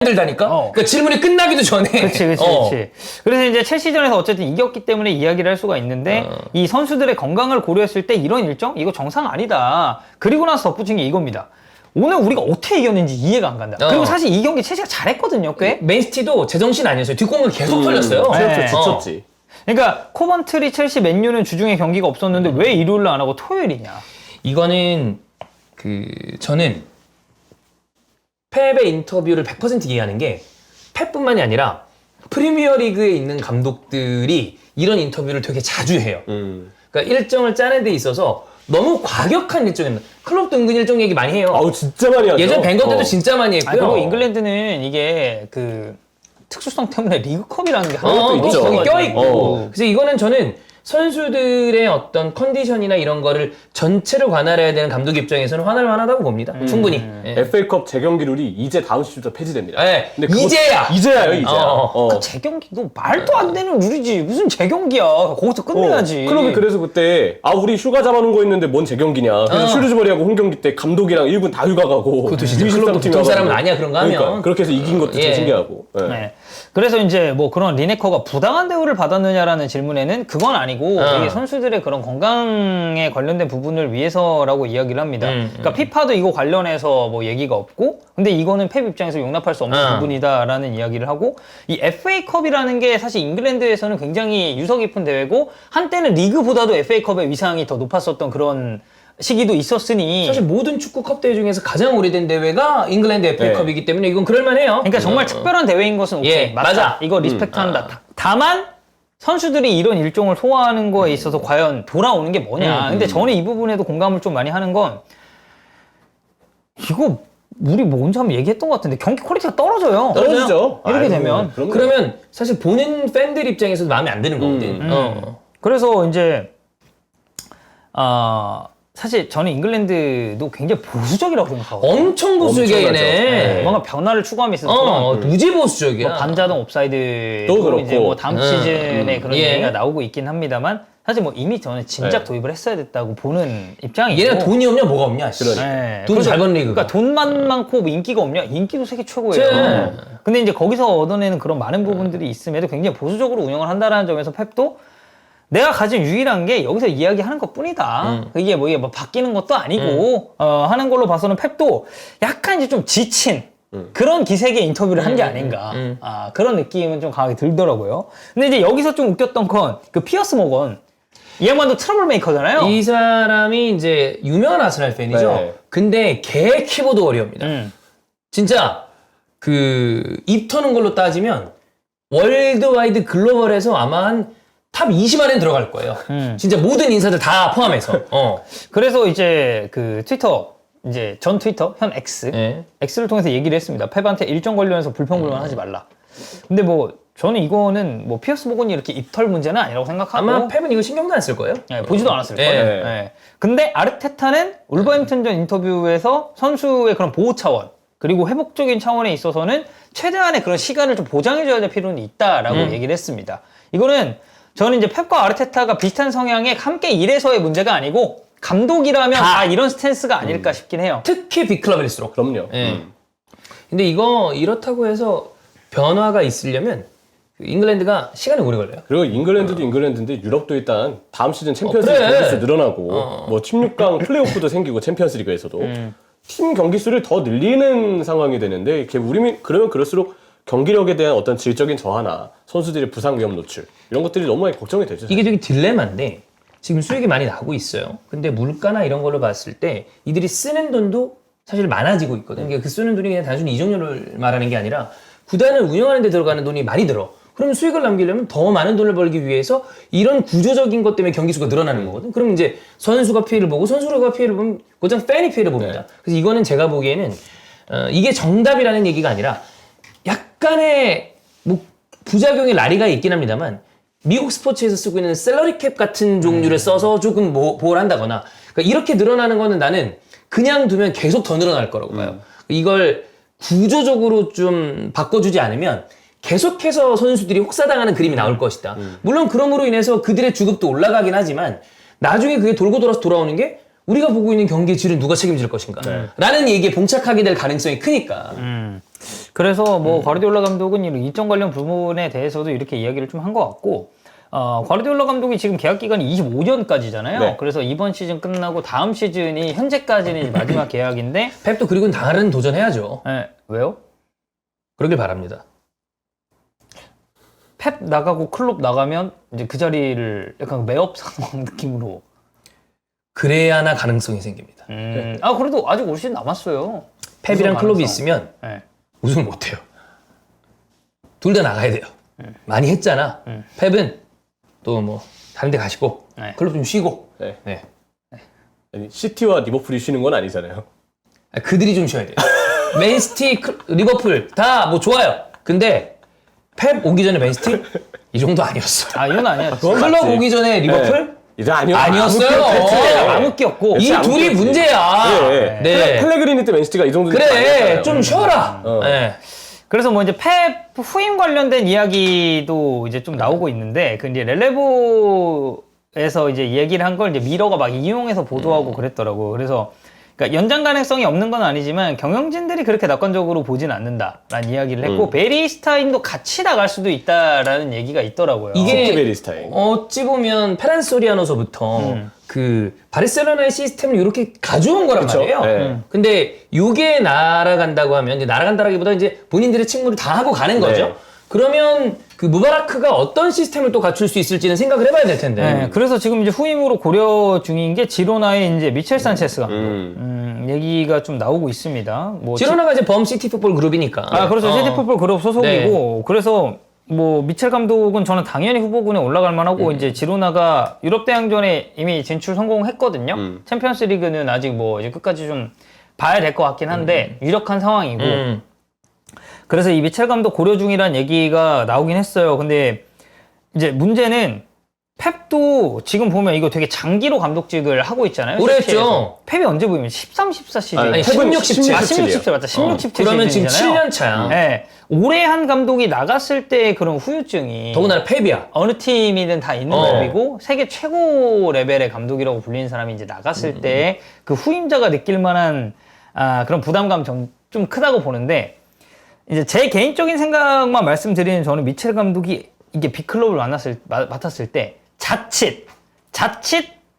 힘들다니까? 어. 그러니까 질문이 끝나기도 전에. 그렇지. 그래서 이제 첼시전에서 어쨌든 이겼기 때문에 이야기를 할 수가 있는데 이 선수들의 건강을 고려했을 때 이런 일정? 이거 정상 아니다. 그리고 나서 덧붙인 게 이겁니다. 오늘 우리가 어떻게 이겼는지 이해가 안 간다. 그리고 사실 이 경기 첼시가 잘했거든요, 꽤. 맨시티도 제정신 아니었어요. 뒷공을 계속 털렸어요. 네. 지쳤지. 그러니까 코번트리, 첼시, 맨유는 주중에 경기가 없었는데 왜 일요일로 안 하고 토요일이냐. 이거는 저는 펩의 인터뷰를 100% 이해하는 게 펩뿐만이 아니라 프리미어리그에 있는 감독들이 이런 인터뷰를 되게 자주 해요. 그러니까 일정을 짜는 데 있어서 너무 과격한 일정입니다. 클럽도 은근 일정 얘기 많이 해요. 아우 진짜 많이 하죠. 예전 벵거 때도 진짜 많이 했고요. 그리고 잉글랜드는 이게 그 특수성 때문에 리그컵이라는 게 하나도 있죠. 있죠. 껴있고. 그래서 이거는 저는 선수들의 어떤 컨디션이나 이런 거를 전체를 관할해야 되는 감독 입장에서는 화날 만하다고 봅니다. 충분히. 예. FA컵 재경기 룰이 이제 다음 시즌부터 폐지됩니다. 예. 근데 그거- 이제야. 이제야요, 이제야. 그 재경기도 말도 안 되는 룰이지. 무슨 재경기야. 거기서 끝내야지. 클럽이 그래서 그때 우리 휴가 잡아놓은 거 있는데 뭔 재경기냐. 그래서 슈르즈버리하고 홈경기 때 감독이랑 1군 다 휴가 가고 그것도 진짜 U23 클럽도 팀 보통 사람은 와가지고. 아니야, 그런 거 하면. 그러니까 그렇게 해서 이긴 것도 예. 좀 신기하고. 예. 네. 그래서 이제 뭐 그런 리네커가 부당한 대우를 받았느냐라는 질문에는 그건 아니고 이게 선수들의 그런 건강에 관련된 부분을 위해서라고 이야기를 합니다. 그러니까 피파도 이거 관련해서 뭐 얘기가 없고 근데 이거는 펩 입장에서 용납할 수 없는 부분이다라는 이야기를 하고 이 FA컵이라는 게 사실 잉글랜드에서는 굉장히 유서 깊은 대회고 한때는 리그보다도 FA컵의 위상이 더 높았었던 그런 시기도 있었으니 사실 모든 축구 컵 대회 중에서 가장 오래된 대회가 잉글랜드 FA컵이기 때문에 이건 그럴만해요. 그러니까 정말 특별한 대회인 것은 오케이. 예, 맞아. 이거 리스펙트한다. 다만 선수들이 이런 일정을 소화하는 거에 있어서 과연 돌아오는 게 뭐냐. 근데 저는 이 부분에도 공감을 좀 많이 하는 건 이거 우리 뭐 언제 한번 얘기했던 것 같은데 경기 퀄리티가 떨어져요. 떨어지죠. 이렇게 아이고, 되면. 그럼요. 그러면 사실 보는 팬들 입장에서도 마음에 안 드는 거거든. 그래서 이제 사실 저는 잉글랜드도 굉장히 보수적이라고 생각하거든요. 엄청 보수적이야, 엄청나죠. 얘네. 뭔가 변화를 추구하면 있어서 무지 보수적이야. 뭐 반자동 옵사이드도 또 그렇고. 이제 뭐 다음 시즌에 그런 예. 얘기가 나오고 있긴 합니다만 사실 뭐 이미 저는 진작 네. 도입을 했어야 됐다고 보는 입장이고 얘네가 돈이 없냐, 뭐가 없냐. 씨. 네. 돈 잘 버는 리그가. 그러니까 돈만 많고 뭐 인기가 없냐? 인기도 세계 최고예요. 네. 근데 이제 거기서 얻어내는 그런 많은 부분들이 있음에도 굉장히 보수적으로 운영을 한다는 점에서 펩도 내가 가진 유일한 게 여기서 이야기하는 것 뿐이다. 이게 뭐 바뀌는 것도 아니고 하는 걸로 봐서는 펩도 약간 이제 좀 지친 그런 기색의 인터뷰를 한 게 아닌가. 그런 느낌은 좀 강하게 들더라고요. 근데 이제 여기서 좀 웃겼던 건 그 피어스 모건 이 양반도 트러블 메이커잖아요. 이 사람이 이제 유명한 아스날 팬이죠. 네. 근데 개 키보드 워리어입니다. 진짜 입 터는 걸로 따지면 월드와이드 글로벌에서 아마 한 탑 20 안에 들어갈 거예요. 진짜 모든 인사들 다 포함해서. 그래서 이제 그 트위터 이제 전 트위터 현 X 네. X를 통해서 얘기를 했습니다. 펩한테 일정 관련해서 불평불만하지 말라. 근데 뭐 저는 이거는 뭐 피어스 모건이 이렇게 입털 문제는 아니라고 생각하고 아마 펩은 이거 신경도 안 쓸 거예요. 보지도 않았을 거예요. 네. 네. 근데 아르테타는 울버햄튼전 인터뷰에서 선수의 그런 보호 차원 그리고 회복적인 차원에 있어서는 최대한의 그런 시간을 좀 보장해줘야 될 필요는 있다라고 얘기를 했습니다. 이거는 저는 이제 펩과 아르테타가 비슷한 성향에 함께 일해서의 문제가 아니고 감독이라면 다 이런 스탠스가 아닐까 싶긴 해요. 특히 빅클럽일수록. 그럼요. 근데 이거 이렇다고 해서 변화가 있으려면 잉글랜드가 시간이 오래 걸려요. 그리고 잉글랜드도 잉글랜드인데 유럽도 일단 다음 시즌 챔피언스리그 그래. 경기 수 늘어나고 뭐 16강 플레이오프도 생기고 챔피언스리그에서도 팀 경기 수를 더 늘리는 상황이 되는데 그러면 그럴수록 경기력에 대한 어떤 질적인 저하나 선수들의 부상 위험 노출 이런 것들이 너무 많이 걱정이 되죠. 이게 되게 딜레마인데 지금 수익이 많이 나고 있어요. 근데 물가나 이런 걸로 봤을 때 이들이 쓰는 돈도 사실 많아지고 있거든요. 그러니까 그 쓰는 돈이 그냥 단순히 이적료를 말하는 게 아니라 구단을 운영하는 데 들어가는 돈이 많이 들어. 그럼 수익을 남기려면 더 많은 돈을 벌기 위해서 이런 구조적인 것 때문에 경기 수가 늘어나는 거거든. 그럼 이제 선수가 피해를 보고 선수가 피해를 보면 곧장 팬이 피해를 봅니다. 네. 그래서 이거는 제가 보기에는 이게 정답이라는 얘기가 아니라 약간의 뭐 부작용의 라리가 있긴 합니다만 미국 스포츠에서 쓰고 있는 셀러리 캡 같은 종류를 써서 조금 보호를 한다거나 그러니까 이렇게 늘어나는 거는 나는 그냥 두면 계속 더 늘어날 거라고 봐요. 이걸 구조적으로 좀 바꿔주지 않으면 계속해서 선수들이 혹사당하는 그림이 나올 것이다. 물론 그럼으로 인해서 그들의 주급도 올라가긴 하지만 나중에 그게 돌고 돌아서 돌아오는 게 우리가 보고 있는 경기의 질은 누가 책임질 것인가 라는 얘기에 봉착하게 될 가능성이 크니까. 그래서 뭐 과르디올라 감독은 이런 일정 관련 부분에 대해서도 이렇게 이야기를 좀 한 것 같고 과르디올라 감독이 지금 계약 기간이 25년까지잖아요. 네. 그래서 이번 시즌 끝나고 다음 시즌이 현재까지는 마지막 계약인데 펩도 그리고는 다른 도전해야죠. 왜요? 그러길 바랍니다. 펩 나가고 클롭 나가면 이제 그 자리를 약간 매업 상황 느낌으로 그래야나 가능성이 생깁니다. 그래도 아직 올 시즌 남았어요. 펩이랑 우승 클롭이 가능성. 있으면 네. 우승을 못해요. 둘 다 나가야 돼요. 많이 했잖아. 펩은 또 뭐 다른 데 가시고 네. 클롭 좀 쉬고. 네. 네. 아니, 시티와 리버풀이 쉬는 건 아니잖아요. 그들이 좀 쉬어야 돼요. 맨시티, 리버풀 다 뭐 좋아요. 근데 펩 오기 전에 맨시티 이 정도 아니었어. 이건 아니야. 그건 클럽 맞지. 오기 전에 리버풀 이제 아니었어요. 암흑기였고 이 그치, 둘이 아무튼 문제야. 네. 네. 펠레그리니 때 맨시티가 이 정도 그래 좀 쉬어라. 네. 그래서 뭐 이제 펩 후임 관련된 이야기도 이제 좀 나오고 있는데 그 이제 렐레보에서 이제 얘기를 한 걸 이제 미러가 막 이용해서 보도하고 그랬더라고. 그래서 그러니까 연장 가능성이 없는 건 아니지만 경영진들이 그렇게 낙관적으로 보진 않는다라는 이야기를 했고 베리 스타인도 같이 나갈 수도 있다라는 얘기가 있더라고요. 이게 베리 스타일. 어찌 보면 페란 소리아노서부터 그 바르셀로나의 시스템을 이렇게 가져온 거란 그쵸? 말이에요. 네. 근데 이게 날아간다고 하면 이제 날아간다라기보다 이제 본인들의 책무를 다 하고 가는 거죠. 네. 그러면 그 무바라크가 어떤 시스템을 또 갖출 수 있을지는 생각을 해봐야 될 텐데. 네, 그래서 지금 이제 후임으로 고려 중인 게 지로나의 이제 미첼 산체스 감독 얘기가 좀 나오고 있습니다. 뭐 지로나가 이제 범 시티 풋볼 그룹이니까. 그렇죠. 시티풋볼 그룹 소속이고 그래서 뭐 미첼 감독은 저는 당연히 후보군에 올라갈 만하고 이제 지로나가 유럽 대항전에 이미 진출 성공했거든요. 챔피언스 리그는 아직 뭐 이제 끝까지 좀 봐야 될 것 같긴 한데 유력한 상황이고 그래서 이 미첼 감독 고려 중이라는 얘기가 나오긴 했어요. 근데 이제 문제는 펩도 지금 보면 이거 되게 장기로 감독직을 하고 있잖아요. 오래 했죠. 시티에서. 펩이 언제 보면 13, 14 시즌. 아니, 16, 17. 16, 17 맞다. 16, 17 그러면 지금 시즌이잖아요. 7년 차야. 네. 오래 한 감독이 나갔을 때 그런 후유증이 더군다나 펩이야. 어느 팀이든 다 있는 법이고 세계 최고 레벨의 감독이라고 불리는 사람이 이제 나갔을 때 그 후임자가 느낄 만한 그런 부담감 좀 크다고 보는데 이제 제 개인적인 생각만 말씀드리는 저는 미첼 감독이 이게 빅클럽을 맡았을 때 자칫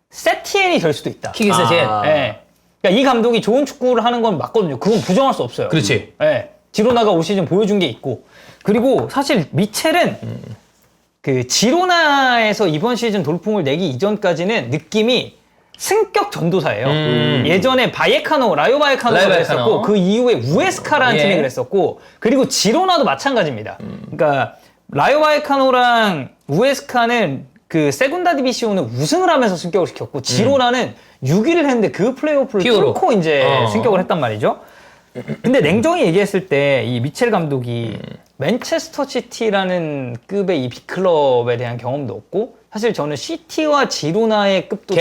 세티엔이 될 수도 있다. 키기세제. 네. 그러니까 이 감독이 좋은 축구를 하는 건 맞거든요. 그건 부정할 수 없어요. 그렇지. 네. 지로나가 올 시즌 보여준 게 있고 그리고 사실 미첼은 그 지로나에서 이번 시즌 돌풍을 내기 이전까지는 느낌이 승격 전도사예요. 예전에 라요 바이에카노가 그랬었고 그 이후에 우에스카라는 팀이 그랬었고 그리고 지로나도 마찬가지입니다. 그러니까 라요 바이에카노랑 우에스카는 그 세군다 디비시온을 우승을 하면서 승격을 시켰고 지로나는 6위를 했는데 그 플레이오프를 뚫고 이제 승격을 했단 말이죠. 근데 냉정히 얘기했을 때 이 미첼 감독이 맨체스터 시티라는 급의 이 빅클럽에 대한 경험도 없고 사실 저는 시티와 지로나의 급도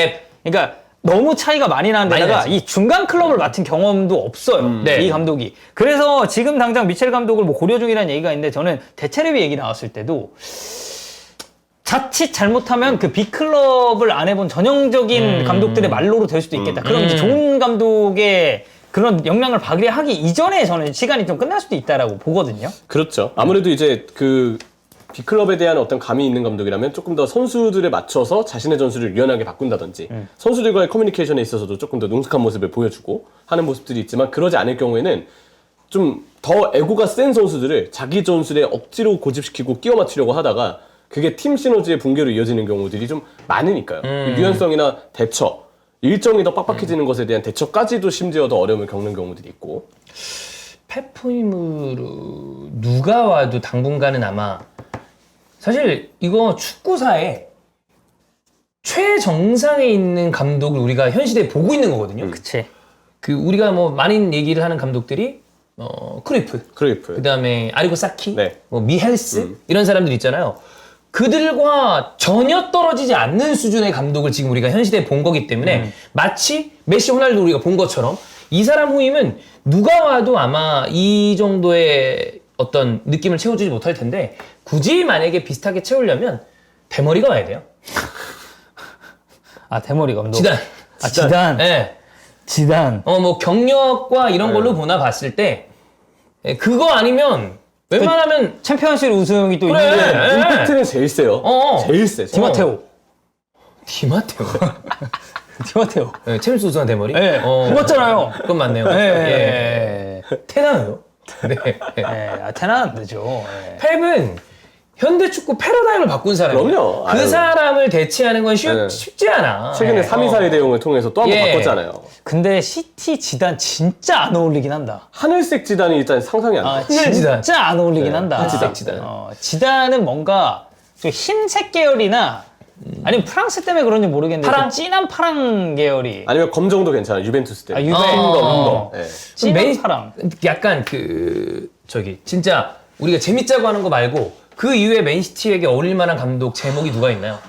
그러니까 너무 차이가 많이 나는 데다가 이 중간 클럽을 맡은 경험도 없어요. 이 감독이. 그래서 지금 당장 미첼 감독을 뭐 고려 중이라는 얘기가 있는데 저는 대체레비 얘기 나왔을 때도 자칫 잘못하면 그 빅클럽을 안 해본 전형적인 감독들의 말로로 될 수도 있겠다. 그럼 이제 좋은 감독의 그런 역량을 발휘하기 이전에 저는 시간이 좀 끝날 수도 있다라고 보거든요. 그렇죠. 아무래도 이제 그 B클럽에 대한 어떤 감이 있는 감독이라면 조금 더 선수들에 맞춰서 자신의 전술을 유연하게 바꾼다든지 선수들과의 커뮤니케이션에 있어서도 조금 더 능숙한 모습을 보여주고 하는 모습들이 있지만 그러지 않을 경우에는 좀 더 에고가 센 선수들을 자기 전술에 억지로 고집시키고 끼워 맞추려고 하다가 그게 팀 시너지의 붕괴로 이어지는 경우들이 좀 많으니까요. 유연성이나 대처, 일정이 더 빡빡해지는 것에 대한 대처까지도 심지어 더 어려움을 겪는 경우들이 있고 페포임으로 누가 와도 당분간은 아마 사실 이거 축구사에 최정상에 있는 감독을 우리가 현 시대에 보고 있는 거거든요. 그치. 그 우리가 뭐 많은 얘기를 하는 감독들이 크루이프, 크루이프. 그다음에 아리고 사키, 네. 뭐 미헬스 이런 사람들 있잖아요. 그들과 전혀 떨어지지 않는 수준의 감독을 지금 우리가 현 시대에 본 거기 때문에 마치 메시, 호날두 우리가 본 것처럼 이 사람 후임은 누가 와도 아마 이 정도의 어떤 느낌을 채워주지 못할 텐데 굳이 만약에 비슷하게 채우려면 대머리가 와야 돼요. 아, 대머리 감독. 지단. 아, 지단. 네. 지단. 뭐 경력과 이런 걸로 보나 봤을 때 그거 아니면 웬만하면 챔피언십 우승이 또 그래. 있는데. 임팩트는 제일 세요. 제일 세. 디마테오. 디마테오. 디마테오. 네, 챔스 우승한 대머리? 네. 그거잖아요. 그건 맞네요. 예. 테나요? 네. 예. 아, 테나는 안 되죠. 예. 펩은 현대 축구 패러다임을 바꾼 사람이에요. 그럼요. 그 아유. 사람을 대체하는 건 네. 쉽지 않아. 최근에 3-2-4의 대용을 통해서 또 한 번 예. 바꿨잖아요. 근데 시티 지단 진짜 안 어울리긴 한다. 하늘색 지단이 일단 상상이 안 돼. 아, 하늘 지단. 진짜 안 어울리긴 네, 한다. 하늘색 지단. 지단은 뭔가 좀 흰색 계열이나 아니면 프랑스 때문에 그런지 모르겠는데 파랑? 그 진한 파랑 계열이. 아니면 검정도 괜찮아요. 유벤투스 때. 아, 유벤. 검정. 네. 진한 파랑. 약간 진짜 우리가 재밌자고 하는 거 말고 그 이후에 맨시티에게 어울릴 만한 감독 제목이 누가 있나요?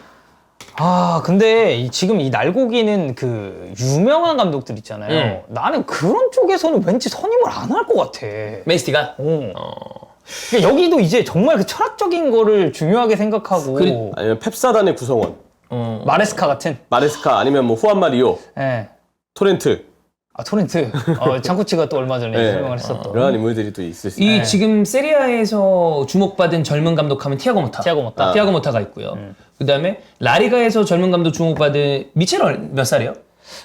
아, 근데 지금 이 날고기는 그 유명한 감독들 있잖아요. 나는 그런 쪽에서는 왠지 선임을 안 할 것 같아. 맨시티가? 그러니까 여기도 이제 정말 그 철학적인 거를 중요하게 생각하고 아니면 펩사단의 구성원. 마레스카 같은. 마레스카 아니면 뭐 후안 마리오, 예. 토렌트. 아, 토렌트. 장코치가 또 얼마 전에 네. 설명을 했었던. 이러한 인물들이 또 있을 수 이 있어요. 지금 세리아에서 주목받은 젊은 감독하면 티아고 모타. 티아고 모타. 티아고 모타가 있고요. 그다음에 라리가에서 젊은 감독 주목받은 미첼 몇 살이요?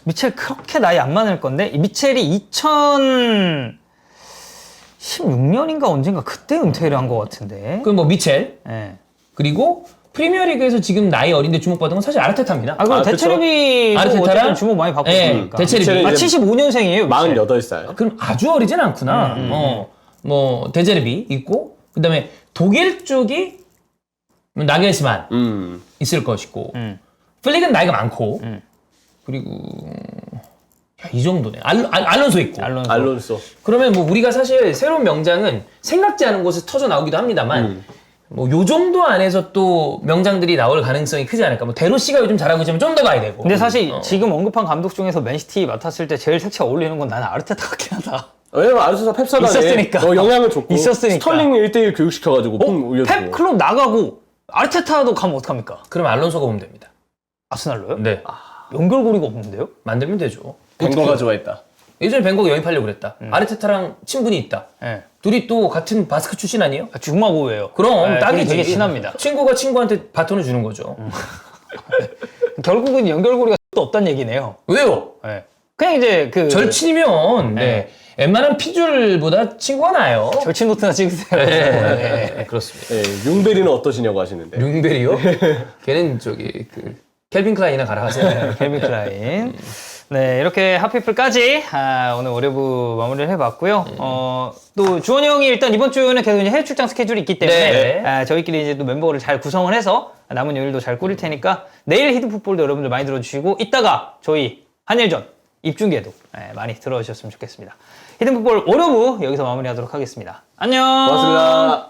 미첼 그렇게 나이 안 많을 건데 이 미첼이 2016년인가 언젠가 그때 은퇴를 한 것 같은데. 그럼 뭐 미첼 예. 그리고 프리미어리그에서 지금 나이 어린데 주목받은 건 사실 아르테타입니다. 아, 그럼 아, 그쵸. 데체르비도 아르테타랑? 어쨌든 주목 많이 받고 예, 있으니까. 데체르비. 아, 75년생이에요. 48살. 그럼 아주 어리진 않구나. 뭐 데제르비 있고 그다음에 독일 쪽이 나겔스만 있을 것이고 플릭은 나이가 많고 그리고 이 정도네. 알론소 있고. 알론소. 그러면 뭐 우리가 사실 새로운 명장은 생각지 않은 곳에서 터져 나오기도 합니다만 뭐 요 정도 안에서 또 명장들이 나올 가능성이 크지 않을까. 뭐 데로시가 요즘 잘하고 있지만 좀 더 가야 되고. 근데 사실 지금 언급한 감독 중에서 맨시티 맡았을 때 제일 색채 어울리는 건 나는 아르테타 같긴 하다. 왜냐면 알론소가 펩사단에 있었으니까. 영향을 줬고 있었으니까. 스털링 1대1 교육시켜가지고 폼 올려주고. 펩 클럽 나가고 아르테타도 가면 어떡합니까? 그럼 알론소가 오면 됩니다. 아스날로요? 네. 연결고리가 없는데요? 만들면 되죠. 벤거가 좋아했다. 예전에 벤거가 영입하려고 그랬다. 아르테타랑 친분이 있다. 예. 둘이 또 같은 바스크 출신 아니에요? 중마고예요. 그럼 네, 딱이지. 되게 친합니다. 친구가 친구한테 바톤을 주는 거죠. 결국은 연결고리가 또 없다는 얘기네요. 왜요? 예. 그냥 이제 그 절친이면 네. 웬만한 피줄보다 친구가 나아요. 절친 노트나 찍으세요. 네. 그렇습니다. 예, 융베리는 어떠시냐고 하시는데. 융베리요? 걔는 켈빈 클라인이나 가라 하세요. 켈빈 클라인. 네, 이렇게 핫피플까지 오늘 월요부 마무리를 해봤고요. 또 주원이 형이 일단 이번 주는 계속 이제 해외 출장 스케줄이 있기 때문에 네. 저희끼리 이제 또 멤버를 잘 구성을 해서 남은 요일도 잘 꾸릴 테니까 내일 히든풋볼도 여러분들 많이 들어주시고 이따가 저희 한일전 입중계도 많이 들어주셨으면 좋겠습니다. 히든풋볼 월요부 여기서 마무리하도록 하겠습니다. 안녕. 고맙습니다.